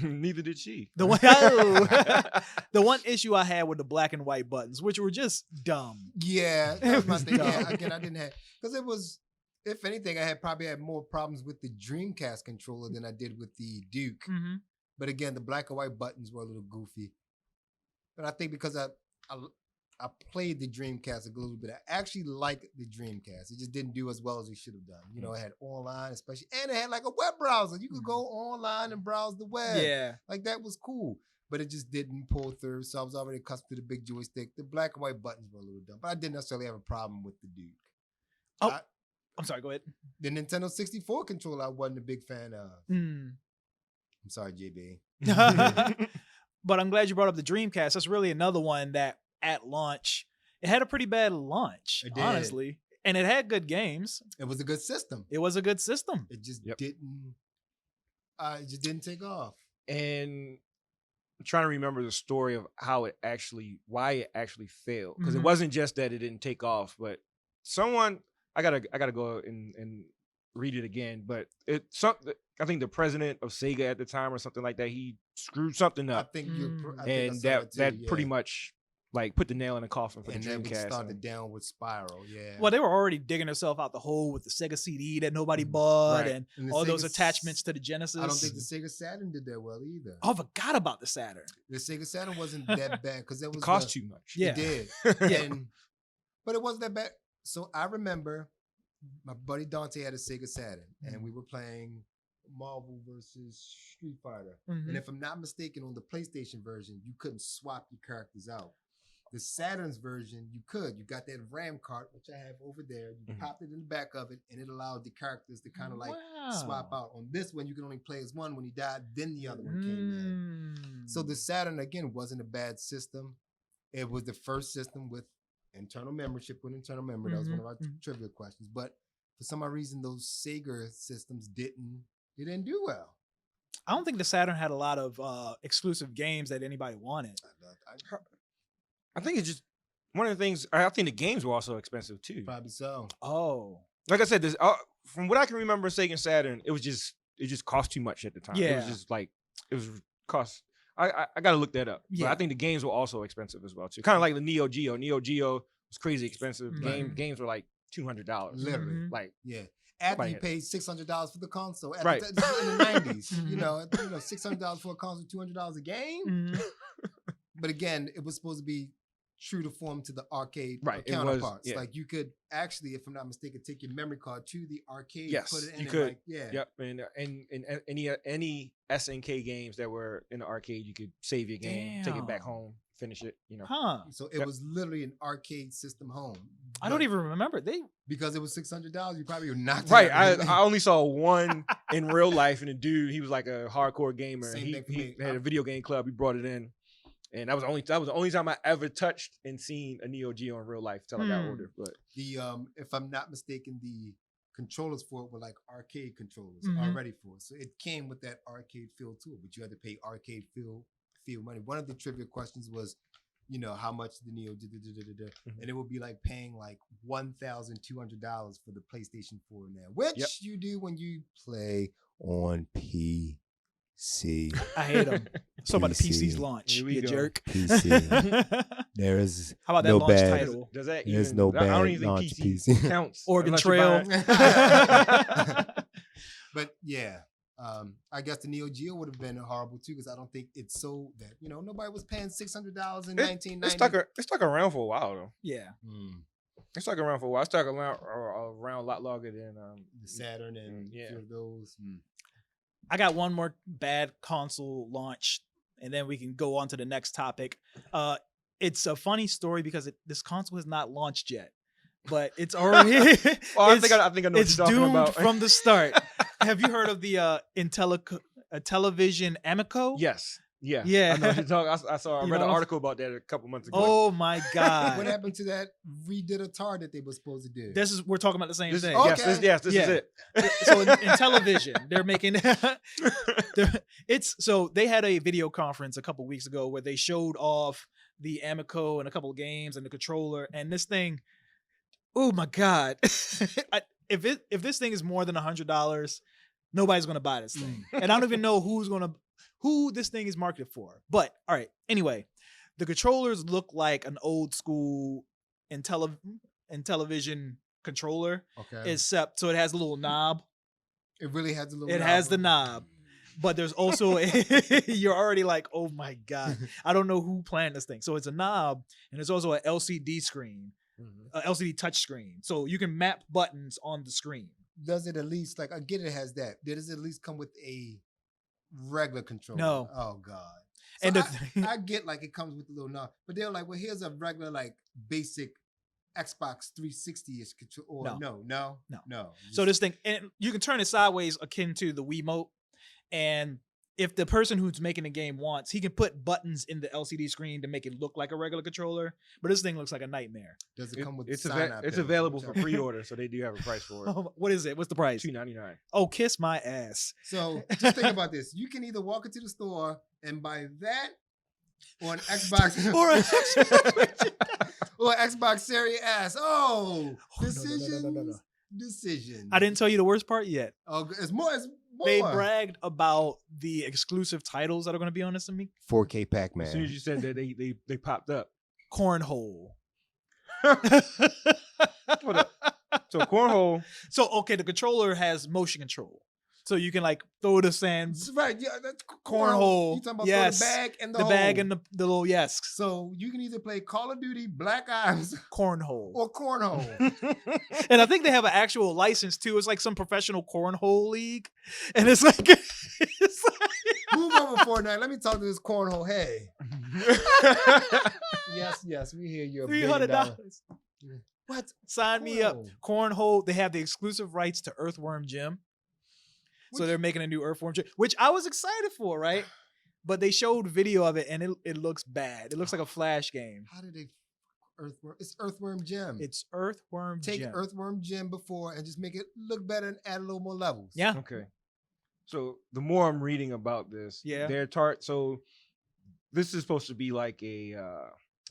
Neither did she. The one, the one issue I had with the black and white buttons, which were just dumb. Yeah, that was my was thing. Yeah, dumb. again, I didn't have because it was. If anything, I probably had more problems with the Dreamcast controller than I did with the Duke. Mm-hmm. But again, the black and white buttons were a little goofy. But I think because I played the Dreamcast a little bit, I actually liked the Dreamcast. It just didn't do as well as it should have done. You know, it had online, especially, and it had like a web browser. You could go online and browse the web. Yeah. Like that was cool. But it just didn't pull through. So I was already accustomed to the big joystick. The black and white buttons were a little dumb. But I didn't necessarily have a problem with the Duke. Oh. I'm sorry, go ahead. The Nintendo 64 controller I wasn't a big fan of. Mm. I'm sorry, JB. But I'm glad you brought up the Dreamcast. That's really another one that at launch, it had a pretty bad launch, It did. honestly. And it had good games. It was a good system. It was a good system. It just Yep. didn't. It just didn't take off. And I'm trying to remember the story of why it actually failed. Because Mhm. it wasn't just that it didn't take off, but someone I gotta go and read it again. But I think the president of Sega at the time or something like that, he screwed something I up, think Mm. and that pretty much like put the nail in the coffin for and the then we Dreamcast. started and- downward spiral. Yeah. Well, they were already digging themselves out the hole with the Sega CD that nobody Mhm. bought Right. and And the all those Sega attachments to the Genesis. I don't think the Sega Saturn did that well either. Oh, I forgot about the Saturn. The Sega Saturn wasn't that bad because it It was cost too much. Yeah. It did. Yeah. But it wasn't that bad. So I remember my buddy Dante had a Sega Saturn, and we were playing Marvel versus Street Fighter. Mhm. And if I'm not mistaken, on the PlayStation version, you couldn't swap your characters out. The Saturn's version, you could. You got that RAM card, which I have over there. You Mhm. popped it in the back of it, and it allowed the characters to kind of like swap out. On this one, you can only play as one. When he died, then the other one came in. So the Saturn, again, wasn't a bad system. It was the first system with internal membership with internal memory. That was one of our Mhm. trivia questions. But for some odd reason, those Sega systems didn't do well. I don't think the Saturn had a lot of exclusive games that anybody wanted. I think it's just one of the things. I think the games were also expensive too. Probably so. Oh, Like I said, this from what I can remember, Sega and Saturn, it just cost too much at the time. It Yeah. was just like it was cost. I got to look that up. Yeah. But I think the games were also expensive as well too. Kind of like the Neo Geo. Neo Geo was crazy expensive. Right. Games were like $200. Literally. Mhm. Like Yeah. After Nobody you had- paid $600 for the console, at Right. in the 90s, Mhm. $600 for a console, $200 a game. Mhm. But again, it was supposed to be true to form to the arcade Right, it was, counterparts. yeah. Like you could actually, if I'm not mistaken, take your memory card to the arcade, Yes, put it in you and could. like, yeah. Yep, and any SNK games that were in the arcade, you could save your game, take it back Damn. home, finish it. You know, Huh. So it Yep. was literally an arcade system home. I don't But even remember. because it was $600, you probably were knocked right? out. I only saw one in real life, and the dude, he was like a hardcore gamer. Same He thing for me. had a video game club. He brought it in, and that was the only time I ever touched and seen a Neo Geo in real life till I got Hmm. older. But The if I'm not mistaken, the controllers for it were like arcade controllers Mhm. already for it. So it came with that arcade feel to it, but you had to pay arcade feel money. One of the trivia questions was, how much the Neo did, and it would be like paying like $1,200 for the PlayStation 4 now, which you do when you play on PC. I hate them. So about the PC's PC. launch, Here we you go. jerk. PC. There is How about that no launch bad. title? Does that There's even? no I don't bad even launch think PC. counts. Oregon unless you're Trail. buying- But yeah, I guess the Neo Geo would have been horrible too, because I don't think it's so that nobody was paying $600 in 1990. It's stuck around for a while though. Yeah. It's stuck around for a while. It's stuck around a lot longer than The Saturn and yeah. a few of those. I got one more bad console launch, and then we can go on to the next topic. It's a funny story because this console has not launched yet, but it's already. Oh, I think I know what it's you're talking doomed about. from the start. Have you heard of the Intellivision Amico? Yes. Yeah. Yeah. I know what you're talking. I read an know? article about that a couple months ago. Oh my What God! happened to that redid Atari that they were supposed to do? We're talking about the same This, thing. Oh, yes, Okay. this Yeah. is it. So in television, they're making so they had a video conference a couple weeks ago where they showed off the Amico and a couple of games and the controller, and this thing, oh my God. If this thing is more than $100, nobody's gonna buy this thing. And I don't even know who this thing is marketed for. But all right, anyway, the controllers look like an old school Intellivision controller, Okay. except so it has a little knob. It really has a little. It has the knob, but there's also you're already like, oh my God, I don't know who planned this thing. So it's a knob, and there's also an LCD screen, an LCD touch screen, so you can map buttons on the screen. Does it at least I get it has that? Does it at least come with a regular controller? No. Oh God. So And I get it comes with a little knob, but they're like, well, here's a regular basic Xbox 360-ish control. Or no. So this thing, and you can turn it sideways, akin to the Wiimote, and if the person who's making the game wants, he can put buttons in the LCD screen to make it look like a regular controller. But this thing looks like a nightmare. Does it come with? It's sign-up it's pills? available for pre-order, so they do have a price for it. What is it? What's the price? $2.99. Oh, kiss my ass. So just think about this: you can either walk into the store and buy that, or an Xbox, Or an Xbox. or Xbox Series S. Oh, no. decisions. I didn't tell you the worst part yet. Oh, it's more. It's more. They bragged about the exclusive titles that are going to be on this. 4K Pac-Man. As soon as you said that, they popped up. Cornhole. So cornhole. So okay, the controller has motion control, so you can throw the sand, Right, yeah, that's cornhole. You talking about Yes. the bag and the bag hole. and the little So you can either play Call of Duty, Black Ops, cornhole. or Cornhole. And I think they have an actual license too. It's like some professional cornhole league, and it's like Move over Fortnite. Let me talk to this Cornhole. Hey. Yes, we hear you. $300. What? Sign me up. Cornhole. Cornhole. They have the exclusive rights to Earthworm Jim. So Which- they're making a new Earthworm Jim, which I was excited for, right? But they showed video of it and it looks bad. It looks like a Flash game. How did they? Earthworm. It's Earthworm Jim. It's Earthworm Take Jim. Earthworm Jim before and just make it look better and add a little more levels. Yeah. Okay. So the more I'm reading about this, Yeah. so this is supposed to be like a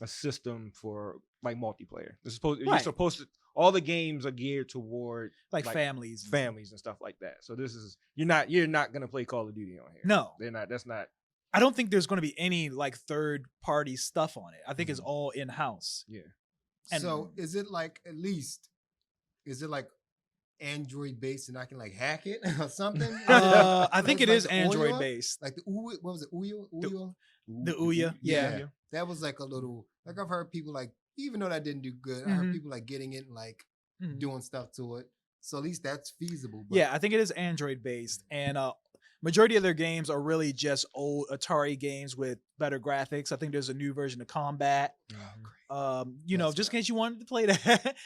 system for multiplayer. You're Right. supposed to, all the games are geared toward Like families. families and stuff like that. So this is you're not gonna play Call of Duty on here. No. That's not. I don't think there's going to be any third party stuff on it. I think it's Mhm. all in house. Yeah. And- So is it is it Android based and I can hack it or something? I think it is Like the Android Ouya? based. Like the what was it? Ouya? The Ouya, yeah. That was a little I've heard people even though that didn't do good, I Mhm. heard people getting it and Mhm. doing stuff to it. So at least that's feasible. But Yeah, I think it is Android based, and majority of their games are really just old Atari games with better graphics. I think there's a new version of Combat. That's Just in case you wanted to play that,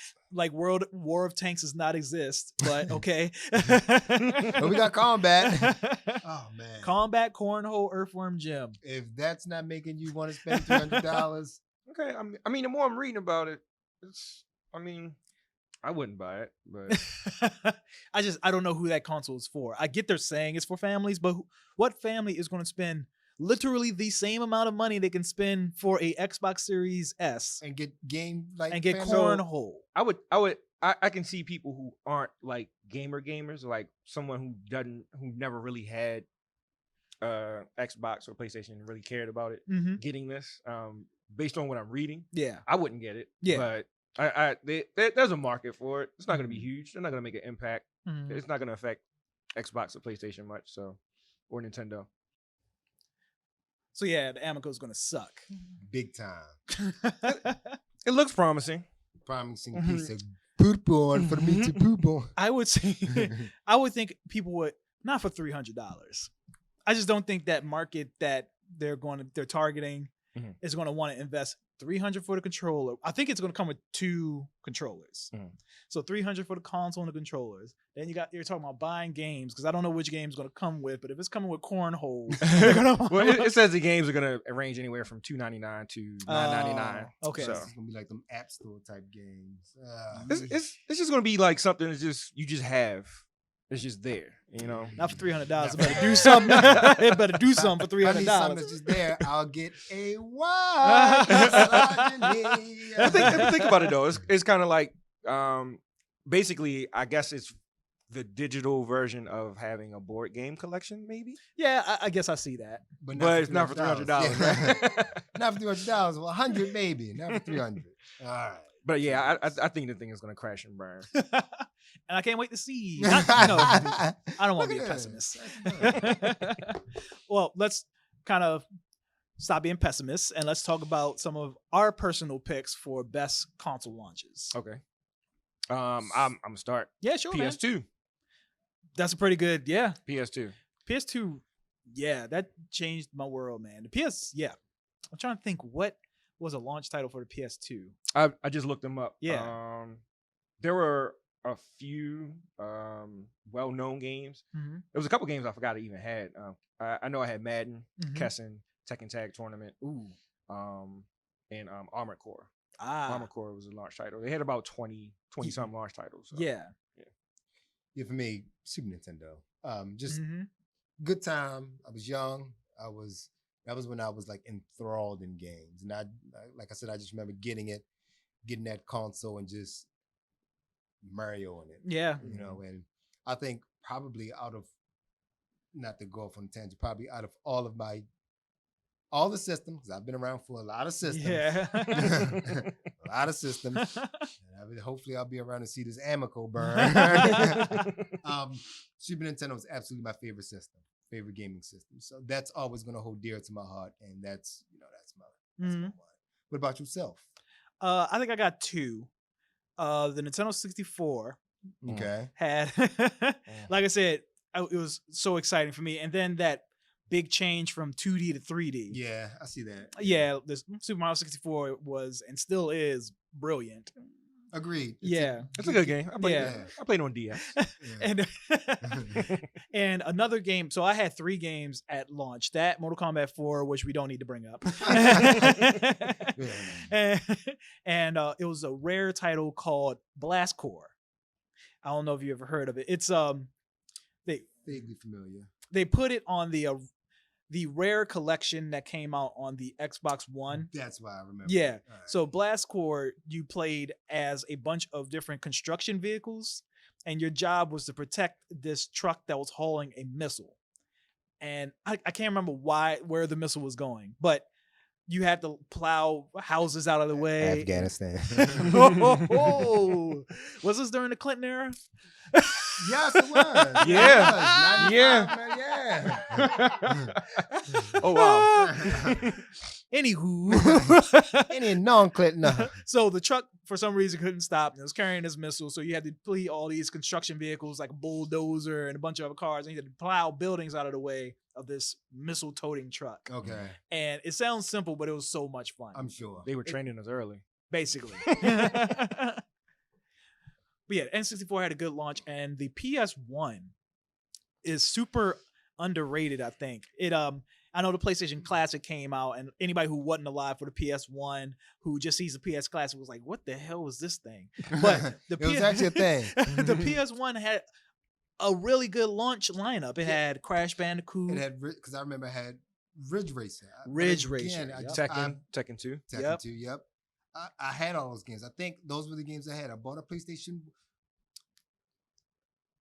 World War of Tanks does not exist, but okay. But we got Combat. Oh man. Combat, Cornhole, Earthworm Jim. If that's not making you want to spend $300, Okay. The more I'm reading about it, I wouldn't buy it, but I don't know who that console is for. I get they're saying it's for families, but what family is going to spend literally the same amount of money they can spend for a Xbox Series S and get game like and get fans- cornhole? I can see people who aren't like gamers, like someone who never really had Xbox or PlayStation and really cared about it, Mm-hmm. getting this. Based on what I'm reading, Yeah. I wouldn't get it. Yeah. But there's a market for it. It's not going to be huge. They're not going to make an impact. Mhm. It's not going to affect Xbox or PlayStation much. So, or Nintendo. So yeah, the Amico's going to suck. big time. It looks promising. Promising Mhm. piece of poop on for me to poop on. I would say, I would think people would not for $300. I just don't think that market that they're targeting Mhm. is going to want to invest $300 for the controller. I think it's going to come with 2 controllers. Mhm. So $300 for the console and the controllers. Then you're talking about buying games because I don't know which game is going to come with, but if it's coming with cornhole, they're gonna Well, it says the games are going to range anywhere from $2.99 to $9.99. Okay. So It's gonna be like them App Store type games. it's just going to be like something that you just have. It's just there, you know. not for $300. Yeah. It better do something. It better do something for I need something $300. that's just there. I'll get a watch. misogyny. But think about it though. It's kind of like basically, I guess it's the digital version of having a board game collection, maybe. Yeah, I guess I see that. But But it's not for $300. Yeah. Right? Not for $300. Well, 100 maybe. Not for 300. All right. But yeah, I think the thing is going to crash and burn. And I can't wait to see. I don't want to be a Look at pessimist. that. Well, let's kind of stop being pessimists and let's talk about some of our personal picks for best console launches. Okay. I'm gonna start. Yeah, sure, man. PS2. That's a pretty good. Yeah, PS2. PS2. Yeah, that changed my world, man. The PS. Yeah, I'm trying to think what was a launch title for the PS2. I just looked them up. Yeah. There were a few well-known games. Mm-hmm. There was a couple games I forgot I even had. I know I had Madden, Mhm. Kessen, Tekken Tag Tournament, Ooh. and Armored Core. Ah. Armored Core was a launch title. They had about 20 some launch titles. So. Yeah. Yeah, for me, Super Nintendo. Just Mhm. good time. I was young. That was when I was like enthralled in games. And like I said, I just remember getting that console and just Mario in it. Yeah. You know, and I think probably not to go off on a tangent, probably out of all the systems, because I've been around for a lot of systems. Yeah. A lot of systems. And hopefully I'll be around to see this Amico burn. Super Nintendo is absolutely my favorite gaming system. So that's always going to hold dear to my heart. And that's my Mhm. one. What about yourself? I think I got 2. The Nintendo 64 Okay. had, like I said, it was so exciting for me. And then that big change from 2D to 3D. Yeah, I see that. Yeah, this Super Mario 64 was and still is brilliant. Agreed. Yeah. It's a good game. I played on DS. And and another game. So I had 3 games at launch. That Mortal Kombat 4, which we don't need to bring up. And it was a rare title called Blast Core. I don't know if you ever heard of it. It's Vaguely familiar. they put it on the rare collection that came out on the Xbox One. That's why I remember. Yeah. All right. So Blast Core, you played as a bunch of different construction vehicles, and your job was to protect this truck that was hauling a missile. And I can't remember where the missile was going, but you had to plow houses out of the way. Afghanistan. Was this during the Clinton era? Yes, it was. Yeah. Yeah. Oh wow. Anywho. Any non-Clinton. So the truck, for some reason, couldn't stop. And it was carrying this missile. So you had to flee all these construction vehicles like a bulldozer and a bunch of other cars. And you had to plow buildings out of the way of this missile-toting truck. Okay. And it sounds simple, but it was so much fun. I'm sure. They were training us early. Basically. But yeah, N64 had a good launch. And the PS1 is super underrated. I think it. I know the PlayStation Classic came out, and anybody who wasn't alive for the PS1, who just sees the PS Classic, was like, "What the hell was this thing?" But it was actually a thing. The PS1 had a really good launch lineup. It had Crash Bandicoot. It had because I remember it had Ridge Racer. Ridge Racer. I Yep. just- Tekken 2. Tekken Yep. 2. Yep. I had all those games. I think those were the games I had. I bought a PlayStation.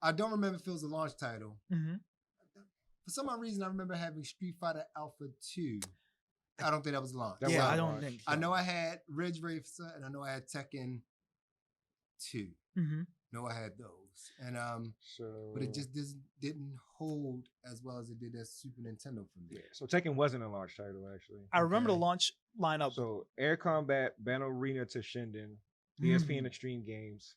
I don't remember if it was a launch title. Mhm. For some odd reason, I remember having Street Fighter Alpha 2. I don't think that was launched. That Yeah, was I launched. don't think. I know I had Ridge Racer and I know I had Tekken 2. Mm-hmm. No, I had those. And So, but it just didn't hold as well as it did as Super Nintendo for me. yeah. So Tekken wasn't a launch title actually. I remember the Okay. launch lineup. So Air Combat, Battle Arena to Shinden, Mm. ESPN Extreme Games,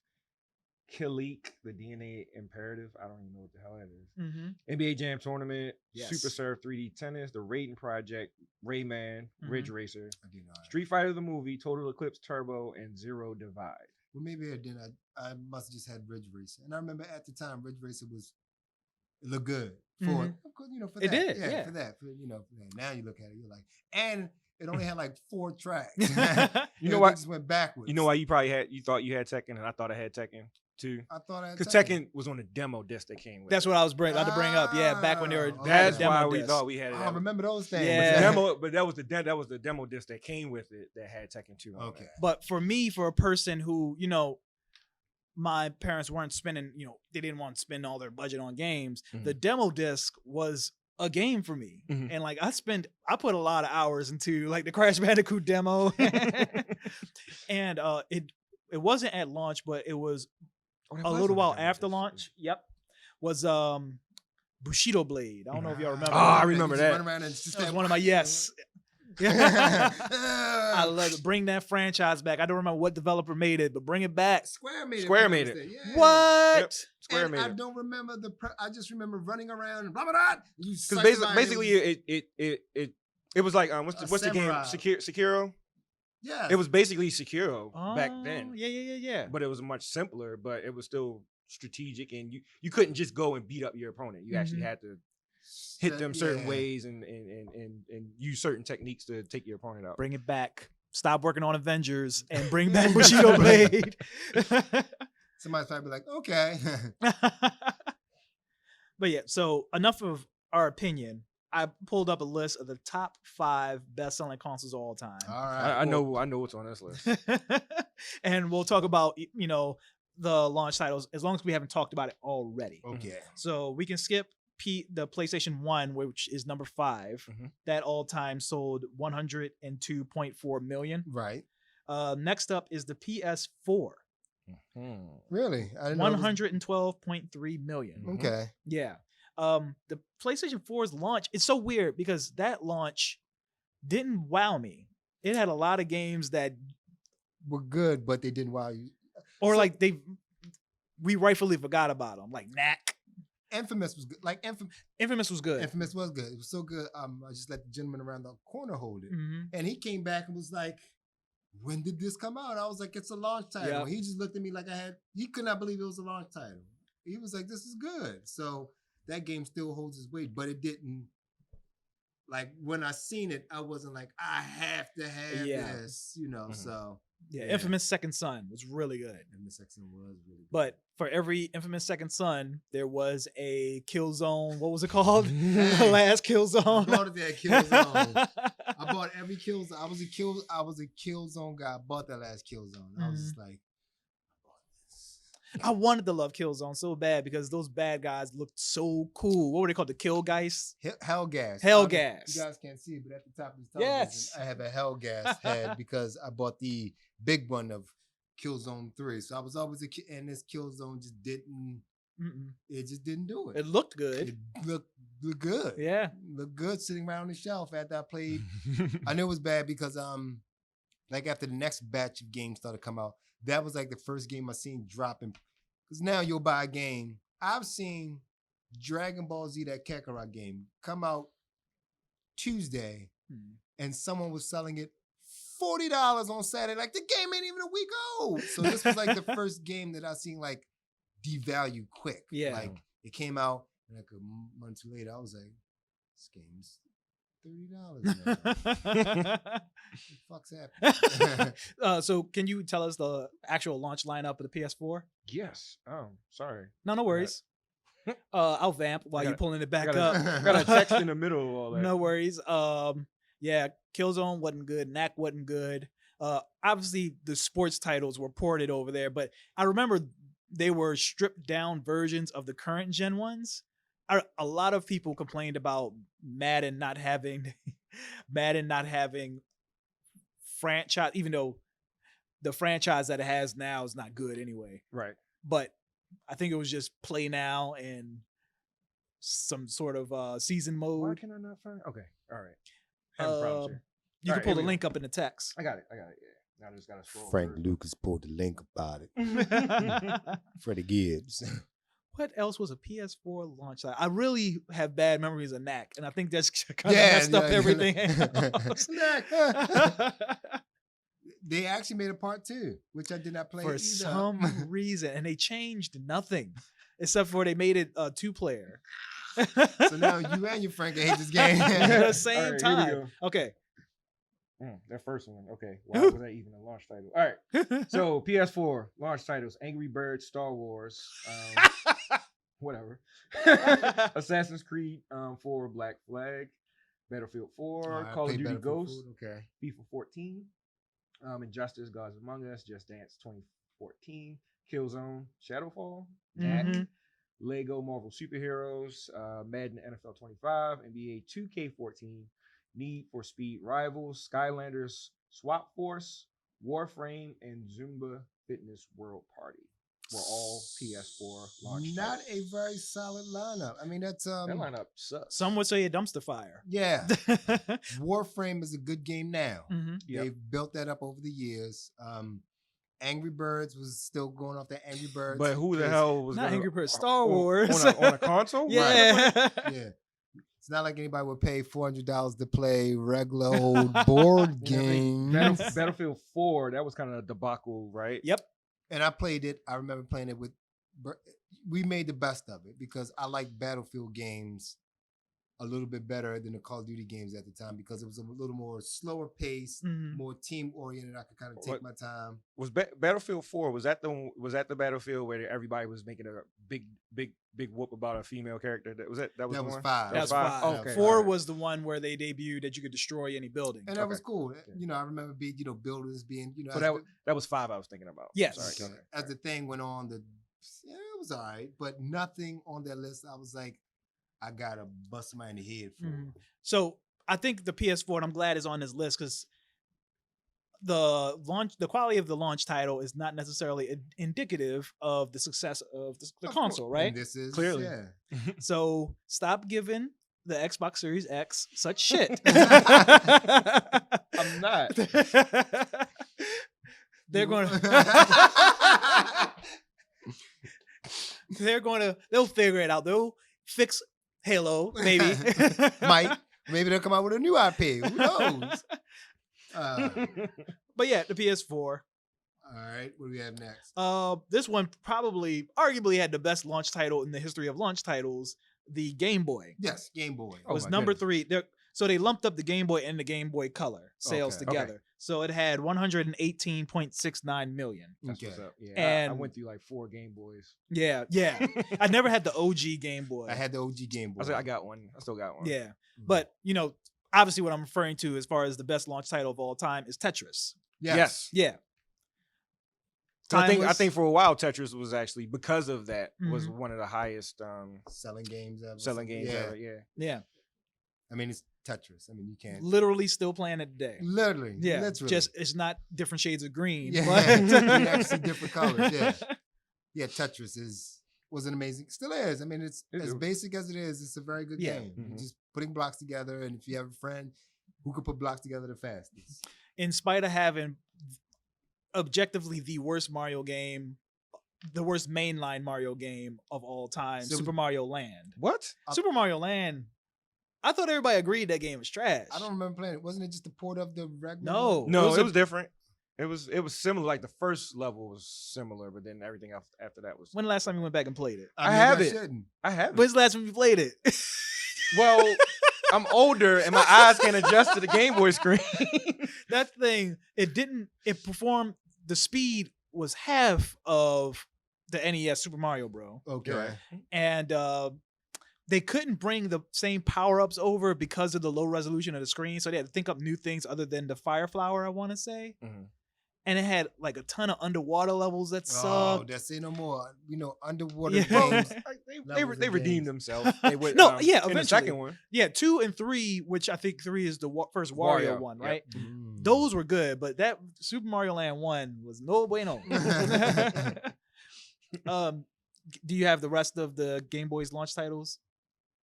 Kileak, the DNA Imperative. I don't even know what the hell that is. Mm-hmm. NBA Jam Tournament, Yes. Super Surf 3D Tennis, The Raiden Project, Rayman, Ridge Racer, I did not. Street Fighter the movie, Total Eclipse Turbo, and Zero Divide. Well, maybe I didn't. I must have just had Ridge Racer. And I remember at the time, Ridge Racer it looked good for Mhm. of course, for It that. did, yeah. For that. For that. Now you look at it, you're like, and it only had like 4 tracks. You know Everything what? just went backwards. You know why you thought you had Tekken and I thought I had Tekken too? I thought I had Because Tekken was on the demo disc that came with That's it. what I was about to bring up. Yeah, back when they were. Oh, That's okay. demo why we disc. thought we had it. I remember those things. Yeah. But that was the demo disc that came with it that had Tekken 2 on Okay. it. But for me, for a person who, my parents weren't spending, they didn't want to spend all their budget on games. Mhm. The demo disc was a game for me. Mhm. And like I put a lot of hours into like the Crash Bandicoot demo. And it wasn't at launch, but it was a little while after launch. Yep. Was Bushido Blade. I don't know if y'all remember. Oh, I that. remember You that. Run around and just That was that- one of my yes. I love it. Bring that franchise back. I don't remember what developer made it, but bring it back. Square made it. Square if I'm made not it. mistaken. Yeah. What? Yep. Square And made I it. don't remember I just remember running around and blah blah blah. Because basically it was like what's the game? samurai. Sekiro? yeah, It was basically Sekiro back Oh, then. Yeah. But it was much simpler, but it was still strategic and you couldn't just go and beat up your opponent. You actually Mhm. had to hit them certain Yeah. ways and use certain techniques to take your opponent out. Bring it back. Stop working on Avengers and bring back Bushido Blade. Somebody's probably like, okay. But yeah, so enough of our opinion. I pulled up a list of the top 5 best-selling consoles of all time. All right. I know what's on this list. And we'll talk about, the launch titles as long as we haven't talked about it already. Okay. So we can skip the PlayStation 1, which is number 5. Mhm. That all time sold 102.4 million. Right. Next up is the PS4, Really? I didn't know. it was- 112.3 million. Mhm. Okay. Yeah. The PlayStation 4's launch, it's so weird because that launch didn't wow me. It had a lot of games that, We're good, but they didn't wow you. or So- like we rightfully forgot about them. Like Knack. Infamous was good. Like Infamous was good. Infamous was good. It was so good. I just let the gentleman around the corner hold it, Mhm. and he came back and was like, "When did this come out?" I was like, "It's a launch title." Yeah. And he just looked at me like he could not believe it was a launch title. He was like, "This is good." So that game still holds its weight, but it didn't. Like when I seen it, I wasn't like, "I have to have Yeah. this," Mhm. So Yeah, Yeah. Infamous Second Son was really good. Infamous Second was really good. But for every Infamous Second Son, there was a Killzone. What was it called? The Hey, last I Killzone. bought it there, Killzone. I bought every Killzone. I was a Killzone guy. I bought that last Killzone. I was just like, I bought this. I wanted to love Killzone so bad because those bad guys looked so cool. What were they called? The Killgeist? Hellgas. Hellgas. You guys can't see it, but at the top of the television, Yes. I have a Hellgas head because I bought the big one of Killzone 3. So I was always and this Killzone just didn't. Mm-mm. It just didn't do it. It looked good. It looked good. Yeah. Looked good sitting around on the shelf after I played. I knew it was bad because like after the next batch of games started to come out, that was like the first game I seen dropping. Because now you'll buy a game. I've seen Dragon Ball Z, that Kakarot game, come out Tuesday, Hmm. and someone was selling it $40 on Saturday. Like the game ain't even a week old. So this was like the first game that I seen like devalue quick. Yeah. Like it came out And like a month later, I was like, this game's $30 now. What the fuck's happening? So can you tell us the actual launch lineup of the PS4? Yes. Oh, sorry. No worries. I'll vamp while you're pulling it back up. Got a text in the middle of all that. No worries. Yeah, Killzone wasn't good. Knack wasn't good. Obviously the sports titles were ported over there, but I remember they were stripped down versions of the current gen ones. A lot of people complained about Madden not having franchise, even though the franchise that it has now is not good anyway. Right. But I think it was just play now and some sort of season Why mode. can I not find? Okay. All right. Having problems here. You All can right, pull here the we link up in the text. I got it. Yeah. Now I just gotta scroll. Frank through. Lucas pulled the link about it. Freddie Gibbs. What else was a PS4 launch title? I really have bad memories of Knack, and I think that's kind of Yeah, messed up yeah, everything. Knack. They actually made a part 2, which I did not play For either. some reason, and they changed nothing except for they made it 2-player. So now you and your Frank hate this game. At the same All right, here we time. go. Okay. That first one. Okay. Why was that even a launch title? All right. So PS4 launch titles: Angry Birds, Star Wars, whatever. Assassin's Creed 4, Black Flag, Battlefield 4, Call of Duty Ghosts, Okay. FIFA 14, Injustice, Gods Among Us, Just Dance 2014, Killzone, Shadowfall, Knack, Mhm. Lego Marvel Superheroes, Madden NFL 25, NBA 2K14, Need for Speed Rivals, Skylanders, Swap Force, Warframe, and Zumba Fitness World Party were all PS4 launch Not titles. a very solid lineup. I mean, that's That lineup sucks. Some would say a dumpster fire. yeah. Warframe is a good game now. Mhm. Yep. They've built that up over the years. Angry Birds was still going off that Angry Birds. But who the 'cause- hell was Not gonna- Angry Birds, Star on- Wars. on a console? Yeah. Yeah. It's not like anybody would pay $400 to play regular old board Yeah, I think games. Battlefield 4, that was kind of a debacle, right? Yep. And I played it. I remember playing it with. We made the best of it because I like Battlefield games a little bit better than the Call of Duty games at the time because it was a little more slower pace, Mhm. more team oriented. I could kind of take my time. Was Battlefield 4, was that the Battlefield where everybody was making a big whoop about a female character? That was That the was one? 5. That's five? fine. Okay. 4 alright. was the one where they debuted that you could destroy any building. And that Okay. was cool. Yeah. You know, I remember being, builders being, So as that was 5 I was thinking about. Yes. Sorry. the, as the thing went on, it was all right, but nothing on that list. I was like, I gotta bust somebody in the head for. Mhm. So I think the PS4, and I'm glad is on this list because the quality of the launch title is not necessarily indicative of the success of the Of course. console, right? And this is Clearly. yeah. So stop giving the Xbox Series X such shit. I'm not. They're going to they'll figure it out. They'll fix Halo, maybe. Maybe they'll come out with a new IP. Who knows? But yeah, the PS4. All right, what do we have next? This one arguably had the best launch title in the history of launch titles, the Game Boy. Yes, Game Boy. Oh Was my number goodness. 3. So they lumped up the Game Boy and the Game Boy Color sales Okay. together. So it had 118.69 million. That's Okay. what's up. Yeah, I And- went through like 4 Game Boys. Yeah. I never had the OG Game Boy. I had the OG Game Boy. I said I got one. I still got one. Yeah. Mhm. But, obviously what I'm referring to as far as the best launch title of all time is Tetris. Yes. Yeah. I think Timeless. for a while Tetris was actually, because of that, was Mhm. one of the highest selling games ever. selling games Yeah. ever. Yeah. Yeah. I mean, it's Tetris. I mean, you can't Literally still playing it today. literally. Yeah. literally. Just it's not different shades of green. Yeah. But You actually different colors, yeah. Yeah, Tetris was an amazing. Still is. I mean, it's It as is. basic as it is. It's a very good Yeah. game. Mhm. Just putting blocks together, and if you have a friend who can put blocks together the fastest. In spite of having objectively the worst Mario game, the worst mainline Mario game of all time, So- Super Mario Land. What? Super Mario Land. I thought everybody agreed that game was trash. I don't remember playing it. Wasn't it just the port of the regular? No. one? No, was it a- was different. It was similar. Like the first level was similar, but then everything else after that was. When the last time you went back and played it? I have it. Shouldn't. I have it. When's the last time you played it? Well, I'm older and my eyes can't adjust to the Game Boy screen. That thing, it performed, the speed was half of the NES Super Mario Bro. Okay. Right. And they couldn't bring the same power-ups over because of the low resolution of the screen. So they had to think up new things other than the Fire Flower, I want to say. Mm-hmm. And it had like a ton of underwater levels that Oh, sucked. that's it no more. Underwater Yeah. games. They Levels redeemed of games. themselves. They would, No, yeah, in the eventually. second one. Yeah, 2 and 3, which I think 3 is the first Wario Wario, one, yep. right? Mm. Those were good, but that Super Mario Land 1 was no bueno. Do you have the rest of the Game Boy's launch titles?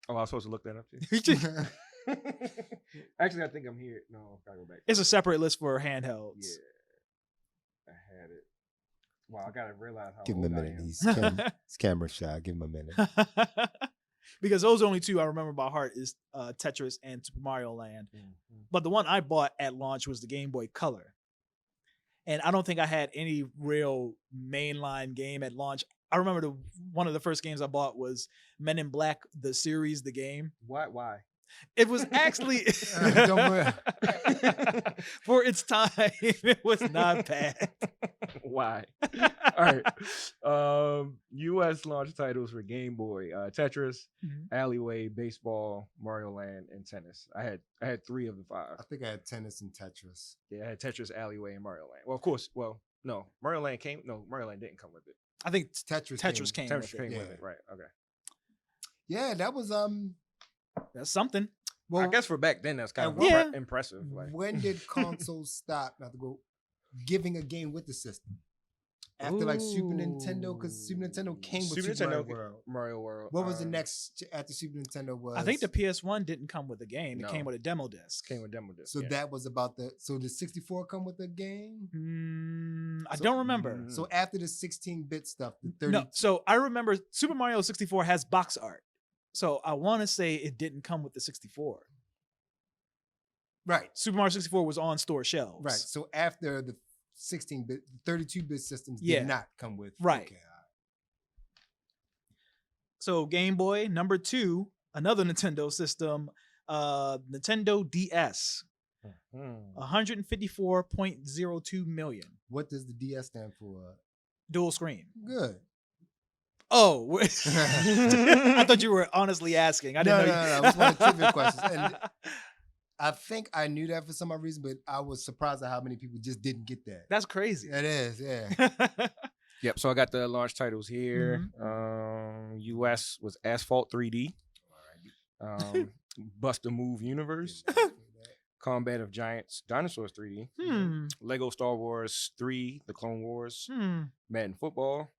Oh, I was supposed to look that up too. Actually, I think I'm here. No, I gotta go back. It's a separate list for handhelds. Yeah, I had it. Wow, I gotta realize how Give him a old I minute. am. He's camera shy. Give him a minute. Because those only 2 I remember by heart is Tetris and Super Mario Land. Mhm. But the one I bought at launch was the Game Boy Color. And I don't think I had any real mainline game at launch. I remember one of the first games I bought was Men in Black, the series, the game. Why? It was actually Don't worry. for its time, it was not bad. Why? All right. U.S. launch titles for Game Boy: Tetris, Mhm. Alleyway, Baseball, Mario Land, and Tennis. I had 3 of the 5. I think I had tennis and Tetris. Yeah, I had Tetris, Alleyway, and Mario Land. Well, of course. Well, no, Mario Land didn't come with it. I think Tetris came Tetris with it. came Yeah. with it, right? Okay. Yeah, that was That's something. well, I guess for back then, that's kind of Yeah. impressive. Like, when did consoles stop? Not to go giving a game with the system after like Super Nintendo, because Super Nintendo came with Super Super Mario Nintendo World. Mario World. What was the next after Super Nintendo? Was I think the PS1 didn't come with a game. It No. came with a demo disc. Came with demo disc. so yeah. that was about so the 64 come with the game. I So- don't remember. Mm. So after the 16-bit stuff, the 30. No, so I remember Super Mario 64 has box art. So I want to say it didn't come with the 64. Right, Super Mario 64 was on store shelves. right. So after the 16-bit, 32-bit systems Yeah. did not come with. Right. Okay, all So Game Boy, number 2, another Nintendo system, Nintendo DS, Mhm. 154.02 million. What does the DS stand for? Dual screen. Good. Oh, I thought you were honestly asking. I didn't know. No, it was one of the trivia questions. And I think I knew that for some odd reason, but I was surprised at how many people just didn't get that. That's crazy. It is, yeah. Yep. So I got the launch titles here. Mm-hmm. US was Asphalt 3D, Bust a Move Universe, Combat of Giants, Dinosaurs 3D, Lego Star Wars 3, The Clone Wars, Madden Football.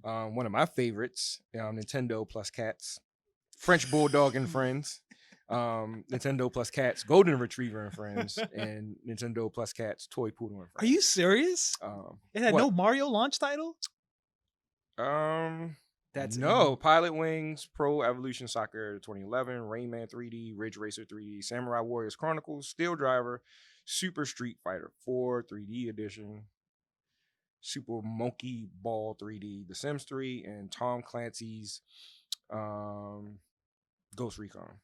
One of my favorites, Nintendo plus Cats, French Bulldog and Friends, Nintendo plus Cats, Golden Retriever and Friends, and Nintendo plus Cats, Toy Poodle and Friends. Are you serious? It had what? no Mario launch title? That's no Pilot Wings, Pro Evolution Soccer 2011, Rayman 3D, Ridge Racer 3D, Samurai Warriors Chronicles, Steel Driver, Super Street Fighter 4 3D Edition, Super Monkey Ball 3D, The Sims 3, and Tom Clancy's Ghost Recon.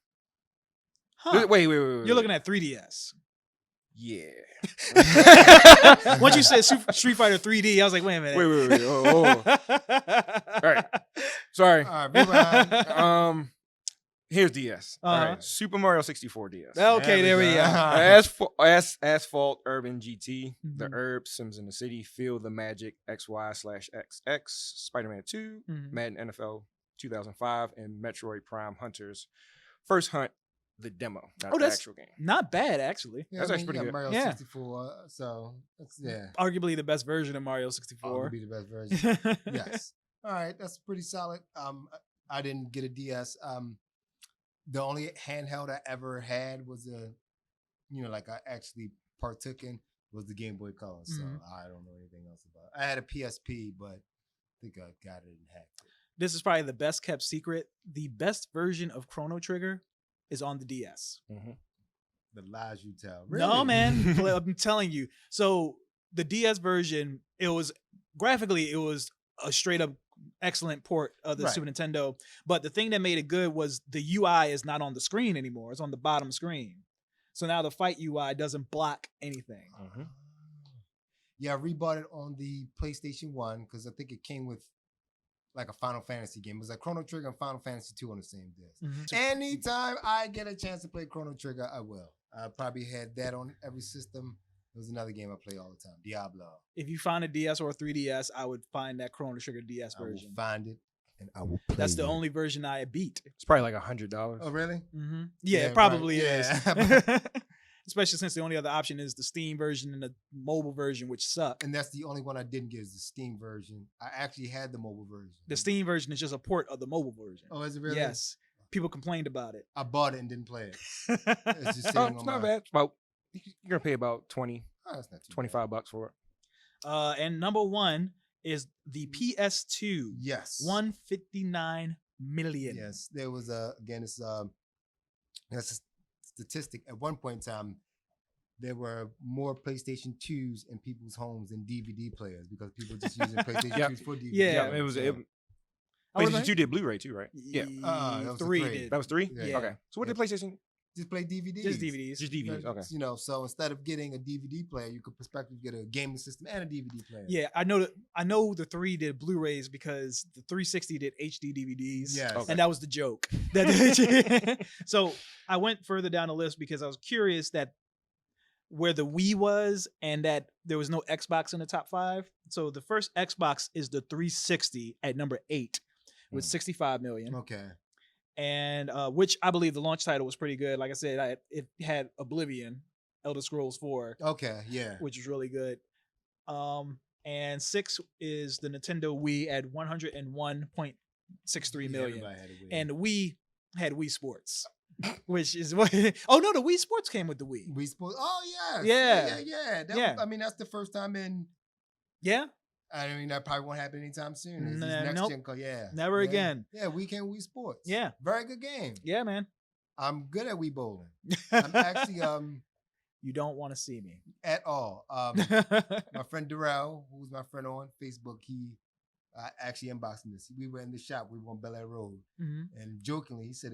Huh. Wait. You're looking at 3DS. Yeah. Once you said Street Fighter 3D, I was like, wait a minute. Wait. Oh. All right. Sorry. All right, rewind. Here's DS. All Uh-huh. right. Super Mario 64 DS. Okay, there we go. Asphalt Urban GT, The Mhm. Herb, Sims in the City, Feel the Magic, XY/XX, Spider-Man 2, Mhm. Madden NFL 2005, and Metroid Prime Hunters. First Hunt, the demo, not the that's- actual game. Not bad, actually. Yeah, That's I actually mean, pretty you good. got Mario Yeah. 64, so that's Arguably the best version of Mario 64. Be the best version. Yes. All right, that's pretty solid. I didn't get a DS. The only handheld I ever had was I actually partook in was the Game Boy Color. So Mhm. I don't know anything else about it. I had a PSP, but I think I got it and hacked it. This is probably the best kept secret. The best version of Chrono Trigger is on the DS. The lies you tell. No, Really? man. I'm telling you. So the DS version, it was graphically, it was a straight up excellent port of the Right. Super Nintendo. But the thing that made it good was the UI is not on the screen anymore. It's on the bottom screen. So now the fight UI doesn't block anything. Mhm. Yeah, I rebought it on the PlayStation 1 because I think it came with like a Final Fantasy game. It was like Chrono Trigger and Final Fantasy 2 on the same disc. Anytime I get a chance to play Chrono Trigger, I will. I probably had that on every system. It was another game I play all the time, Diablo. If you find a DS or a 3DS, I would find that Chrono Trigger DS I will version. find it and I will play That's the it. only version I beat. It's probably like $100. Oh, really? Yeah, Yeah, it probably right. is. Yeah. Especially since the only other option is the Steam version and the mobile version, which suck. And that's the only one I didn't get is the Steam version. I actually had the mobile version. The Steam version is just a port of the mobile version. Oh, is it really? Yes. People complained about it. I bought it and didn't play it. It's just sitting Oh, on it's not my... bad. It's about you're gonna pay about 20, Oh, that's not too 25 bucks for it. And number one is the PS2. bad. Yes. 159 million. Yes. There was that's a statistic. At one point in time, there were more PlayStation 2s in people's homes than DVD players because people were just using PlayStation Yep. 2s for DVD. Yeah. Yeah, it was. So- PlayStation 2 did Blu-ray too, right? Yeah, that was the 3 three. did. that was 3. Yeah. Okay, so what did PlayStation? just play DVDs. Just DVDs. Just DVDs. Okay. You know, so instead of getting a DVD player, you could prospectively get a gaming system and a DVD player. Yeah, I know the 3 did Blu-rays because the 360 did HD DVDs. Yes. Okay. And that was the joke. So I went further down the list because I was curious that where the Wii was and that there was no Xbox in the top 5. So the first Xbox is the 360 at number 8 with 65 million. Okay. And which I believe the launch title was pretty good. Like I said, it had Oblivion, Elder Scrolls 4, Okay. Yeah. which is really good. And 6 is the Nintendo Wii at 101.63 million. Everybody had a Wii. And the Wii had Wii Sports, which is what. Oh no, the Wii Sports came with the Wii. Wii Sports. Oh yes. Yeah. Yeah. That Yeah. Was, I mean, that's the first time in. Yeah, I mean, that probably won't happen anytime soon. It's Nah, next nope. gen. Yeah. Never Yeah. again. Yeah. Weekend Wii Sports. Yeah. Very good game. yeah, man. I'm good at Wii bowling. I'm actually You don't want to see me. at all. My friend Darrell, who's my friend on Facebook, he actually inboxed me this. We were in the shop. We were on Bel Air Road, Mhm, and jokingly he said,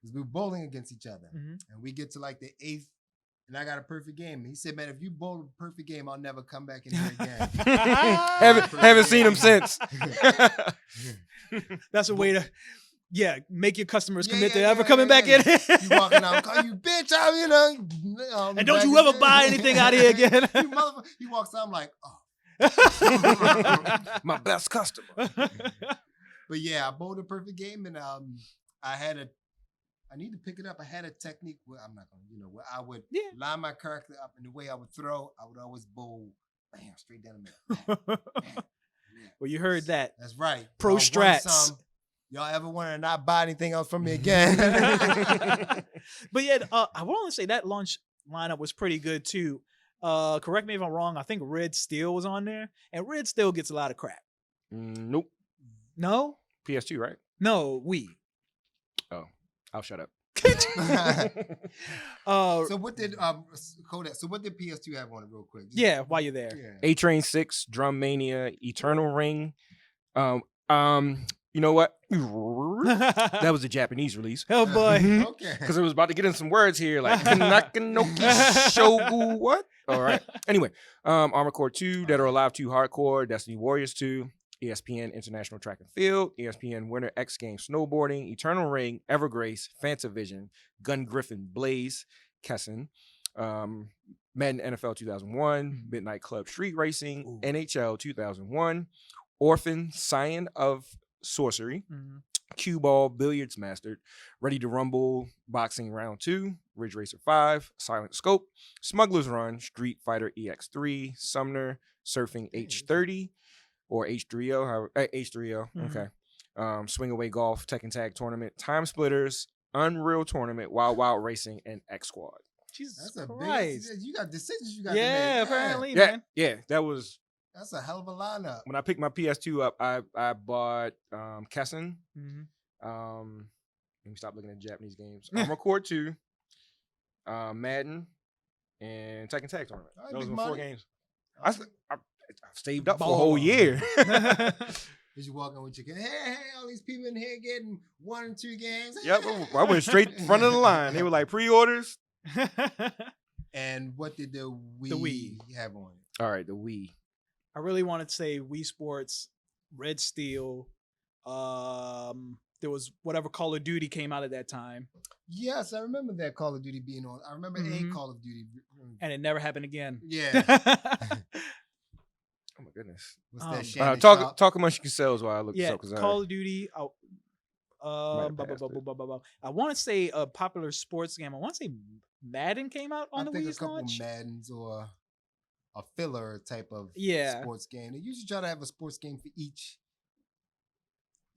"Because we were bowling against each other, mhm. and we get to like the 8th, and I got a perfect game." He said, "Man, if you bowl a perfect game, I'll never come back in here again." haven't seen him since. That's a way to, make your customers Yeah, commit yeah, to ever yeah, coming yeah, back yeah. in. You walking out, call you bitch, And don't you ever buy anything out of here again. You motherfucker. He walks out, I'm like, oh. My best customer. But yeah, I bowled a perfect game, and I need to pick it up. I had a technique where I'm not gonna, where I would Yeah. line my character up, and the way I would throw, I would always bowl, bam, straight down the middle. Bam, bam. Well, you heard that. That's right. Pro Y'all won strats. some. Y'all ever want to not buy anything else from me again? But yeah, I will only say that launch lineup was pretty good too. Correct me if I'm wrong. I think Red Steel was on there, and Red Steel gets a lot of crap. Nope. No, PS2, right? no, Wii. I'll shut up. So what did Kodak? So what did PS2 have on it, real quick? Just- Yeah, while you're there. Yeah. A-Train 6, Drum Mania, Eternal Ring. You know what? That was a Japanese release. Oh boy. Okay. Because I was about to get in some words here, like Kanakanoki Shogu. What? All right. Anyway, Armored Core 2, Dead or Alive 2 Hardcore, Destiny Warriors 2, ESPN International Track and Field, ESPN Winter X Games Snowboarding, Eternal Ring, Evergrace, Fantavision, Gun Griffin Blaze, Kessen, Madden NFL 2001, Midnight Club Street Racing, Ooh. NHL 2001, Orphan, Scion of Sorcery, Mhm. Cue Ball, Billiards Mastered, Ready to Rumble, Boxing Round 2, Ridge Racer 5, Silent Scope, Smuggler's Run, Street Fighter EX3, Sumner, Surfing H30, or H3O, H3O, Mhm. okay. Swing Away Golf, Tekken Tag Tournament, Time Splitters, Unreal Tournament, Wild Wild Racing, and X Squad. Jesus That's a Christ. big. You got decisions you got to Yeah, make. apparently, Yeah, man. yeah, that was That's a hell of a lineup. when I picked my PS2 up. I bought Kessen. Mhm. Let me stop looking at Japanese games. Armored Core 2, Madden, and Tekken Tag Tournament. All right, Those big were 4 money. games. I saved up for a whole year. Did you walk in with your kid? Hey, all these people in here getting 1 and 2 games. Yep, I went straight in front of the line. They were like pre-orders. And what did the Wii have on it? All right, the Wii. I really wanted to say Wii Sports, Red Steel. There was whatever Call of Duty came out at that time. Yes, I remember that Call of Duty being on. I remember a Call of Duty. And it never happened again. Yeah. Oh my goodness. What's that Shannon talk Sharp? talk amongst yourselves while I look this Yeah, up. Call of Duty. I want to say a popular sports game. I want to say Madden came out on the think Wii's a couple launch. Maddens or a filler type of Yeah. sports game. They usually try to have a sports game for each,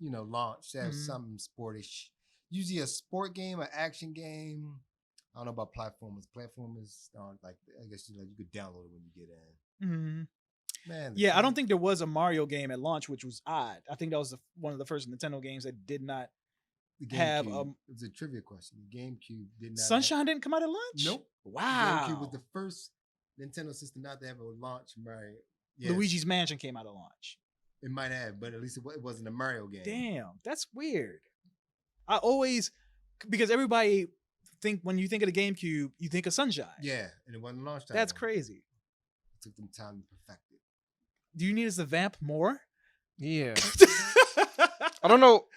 launch. To have something sportish. Usually a sport game, an action game. I don't know about platformers. Platformers aren't like, I guess you could download it when you get in. Mhm. Man, Yeah, I don't think there was a Mario game at launch, which was odd. I think that was one of the first Nintendo games that did not the have. GameCube. It was a trivia question. The GameCube did not. Sunshine didn't come out at launch. Nope. Wow. GameCube was the first Nintendo system not to have a launch Mario. Luigi's Mansion came out at launch. It might have, but at least it wasn't a Mario game. Damn, that's weird. I always, because everybody when you think of the GameCube, you think of Sunshine. Yeah, and it wasn't launch time. That's crazy. It took them time to perfect it. Do you need us to vamp more? Yeah. I don't know.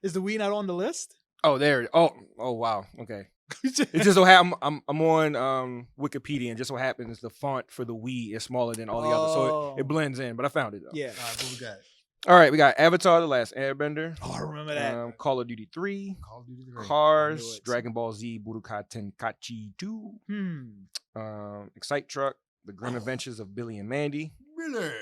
Is the Wii not on the list? Oh, there. Oh, wow. Okay. It just so happens I'm on Wikipedia, and just so happens the font for the Wii is smaller than all the others, so it blends in. But I found it though. Yeah. All right, what we got? All right, we got Avatar: The Last Airbender. Oh, I remember that. Call of Duty 3. Call of Duty 3. Cars, Dragon Ball Z, Budokai Tenkaichi 2. Excite Truck, The Grim Adventures of Billy and Mandy. Really?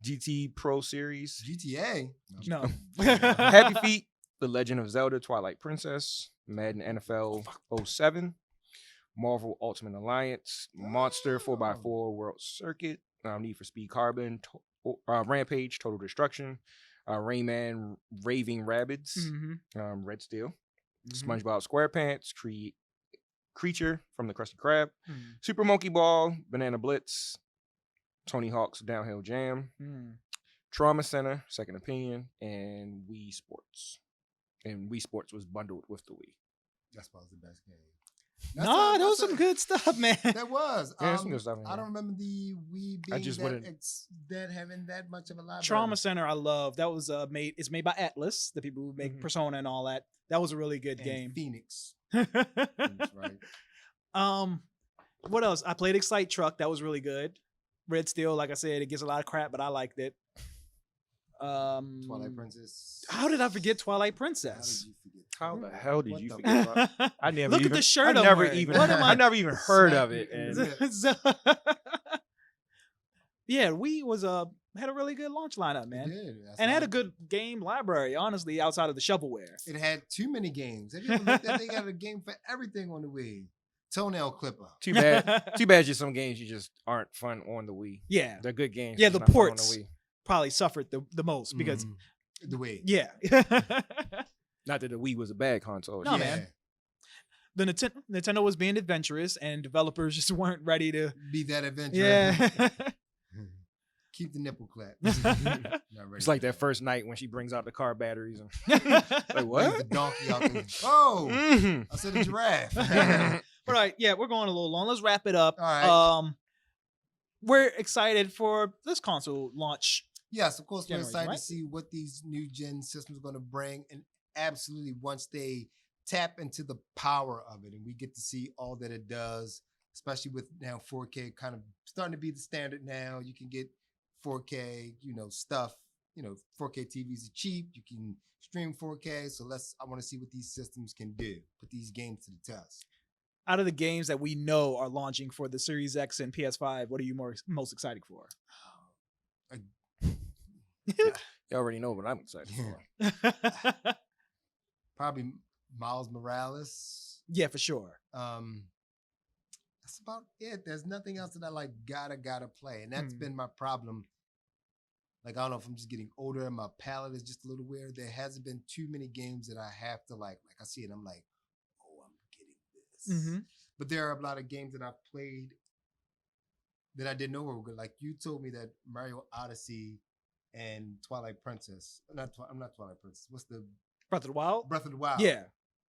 GT Pro Series. GTA? No. Happy Feet, The Legend of Zelda: Twilight Princess. Madden NFL 07. Marvel Ultimate Alliance. Monster 4x4 World Circuit. Need for Speed Carbon. Rampage, Total Destruction. Rayman, Raving Rabbids. Red Steel. SpongeBob SquarePants. Creature from the Krusty Krab. Super Monkey Ball. Banana Blitz. Tony Hawk's Downhill Jam. Trauma Center, Second Opinion, and Wii Sports. And Wii Sports was bundled with the Wii. That's probably the best game. That was some good stuff, man. That was. Yeah, some good stuff. I don't remember the Wii being that having that much of a library. Trauma Center, I love. That was it's made by Atlas, the people who make Persona and all that. That was a really good game. Phoenix. Right. What else? I played Excite Truck. That was really good. Red Steel, like I said, it gets a lot of crap, but I liked it. Twilight Princess. How did I forget Twilight Princess? How the hell did you forget? I never Look even, at the shirt. I never even heard of it. And yeah, we had a really good launch lineup, man. It did. And had a good game library, honestly, outside of the shovelware. It had too many games. Have you ever looked at? They got a game for everything on the Wii. Toenail clipper. Too bad. Just some games you just aren't fun on the Wii. Yeah, they're good games. Yeah, the ports probably suffered the most because the Wii. Yeah. Not that the Wii was a bad console. No, man. The Nintendo was being adventurous, and developers just weren't ready to be that adventurous. Yeah. Keep the nipple clap. It's like that first night when she brings out the car batteries. And like, what? The donkey out there. Oh, I said a giraffe. All right, yeah, we're going a little long. Let's wrap it up. All right. We're excited for this console launch. Yes, of course, we're excited right? to see what these new gen systems are going to bring. And absolutely, once they tap into the power of it and we get to see all that it does, especially with now 4K kind of starting to be the standard now. You can get 4K, stuff. 4K TVs are cheap. You can stream 4K. So I want to see what these systems can do. Put these games to the test. Out of the games that we know are launching for the Series X and PS5, what are you most excited for? You already know what I'm excited for. Probably Miles Morales. Yeah, for sure. That's about it. There's nothing else that I gotta play. And that's been my problem. I don't know if I'm just getting older and my palate is just a little weird. There hasn't been too many games that I have to like I see it, I'm like, oh, I'm getting this. But there are a lot of games that I've played that I didn't know were good. Like you told me that Mario Odyssey and Twilight Princess. I'm not Twilight Princess. What's the Breath of the Wild. Breath of the Wild? Yeah.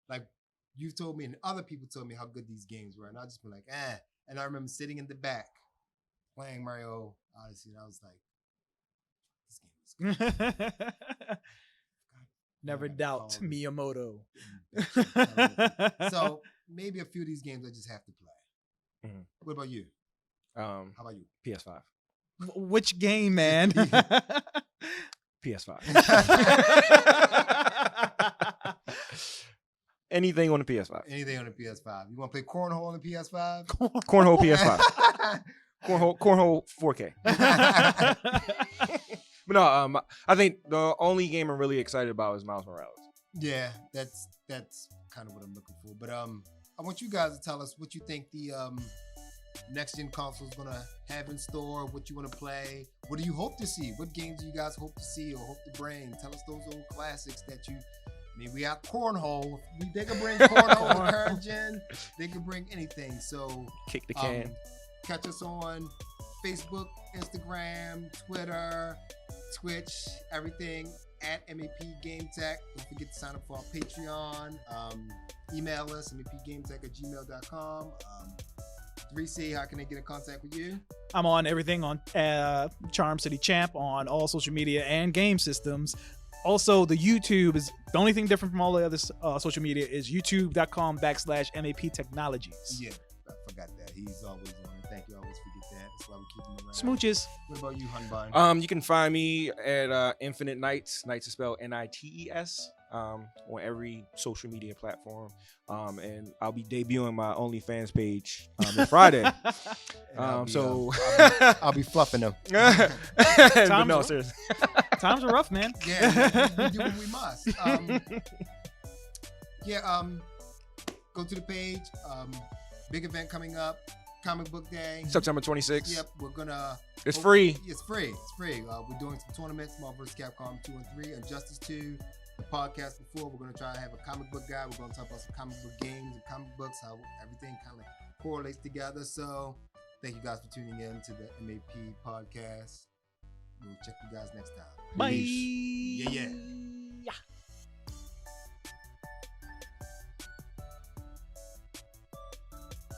Like you told me, and other people told me how good these games were, and I just been like, eh. And I remember sitting in the back playing Mario Odyssey, and I was like, this game is good. Never gotta doubt call this. Miyamoto. So maybe a few of these games I just have to play. Mhm. What about you? How about you? PS5. Which game, man? PS5. Anything on the PS5. Anything on the PS5. You want to play cornhole on the PS5? Cornhole PS5. Cornhole 4K. But no, I think the only game I'm really excited about is Miles Morales. Yeah, that's kind of what I'm looking for. But I want you guys to tell us what you think the next gen console is gonna have in store. What you want to play? What do you hope to see? What games do you guys hope to see or hope to bring? Tell us those old classics that you. I mean, we got cornhole. They can bring cornhole to the current gen. They can bring anything. So Kick the can. Catch us on Facebook, Instagram, Twitter, Twitch, everything at MAP Game Tech. Don't forget to sign up for our Patreon. Email us, mapgametech@gmail.com. 3C, how can they get in contact with you? I'm on everything on Charm City Champ on all social media and game systems. Also, the YouTube is the only thing different from all the other social media is youtube.com/MAP Technologies. Yeah, I forgot that. He's always on it. Thank you. I always forget that. That's why we keep him around. Smooches. What about you, Hunbun? You can find me at Infinite Nights. Nights is spelled NITES. On every social media platform. And I'll be debuting my OnlyFans page on Friday. I'll be fluffing them. But no, seriously. Times are rough, man. Yeah, we do what we must. Go to the page. Big event coming up. Comic Book Day. September 26th. Yep, we're gonna. It's free. It's free. It's free. We're doing some tournaments. Marvel vs. Capcom 2 and 3, Injustice 2. The podcast before, we're gonna try to have a comic book guy. We're gonna talk about some comic book games and comic books, how everything kind of correlates together. So, thank you guys for tuning in to the MAP podcast. We'll check you guys next time. Bye. Peace. Yeah. Yeah.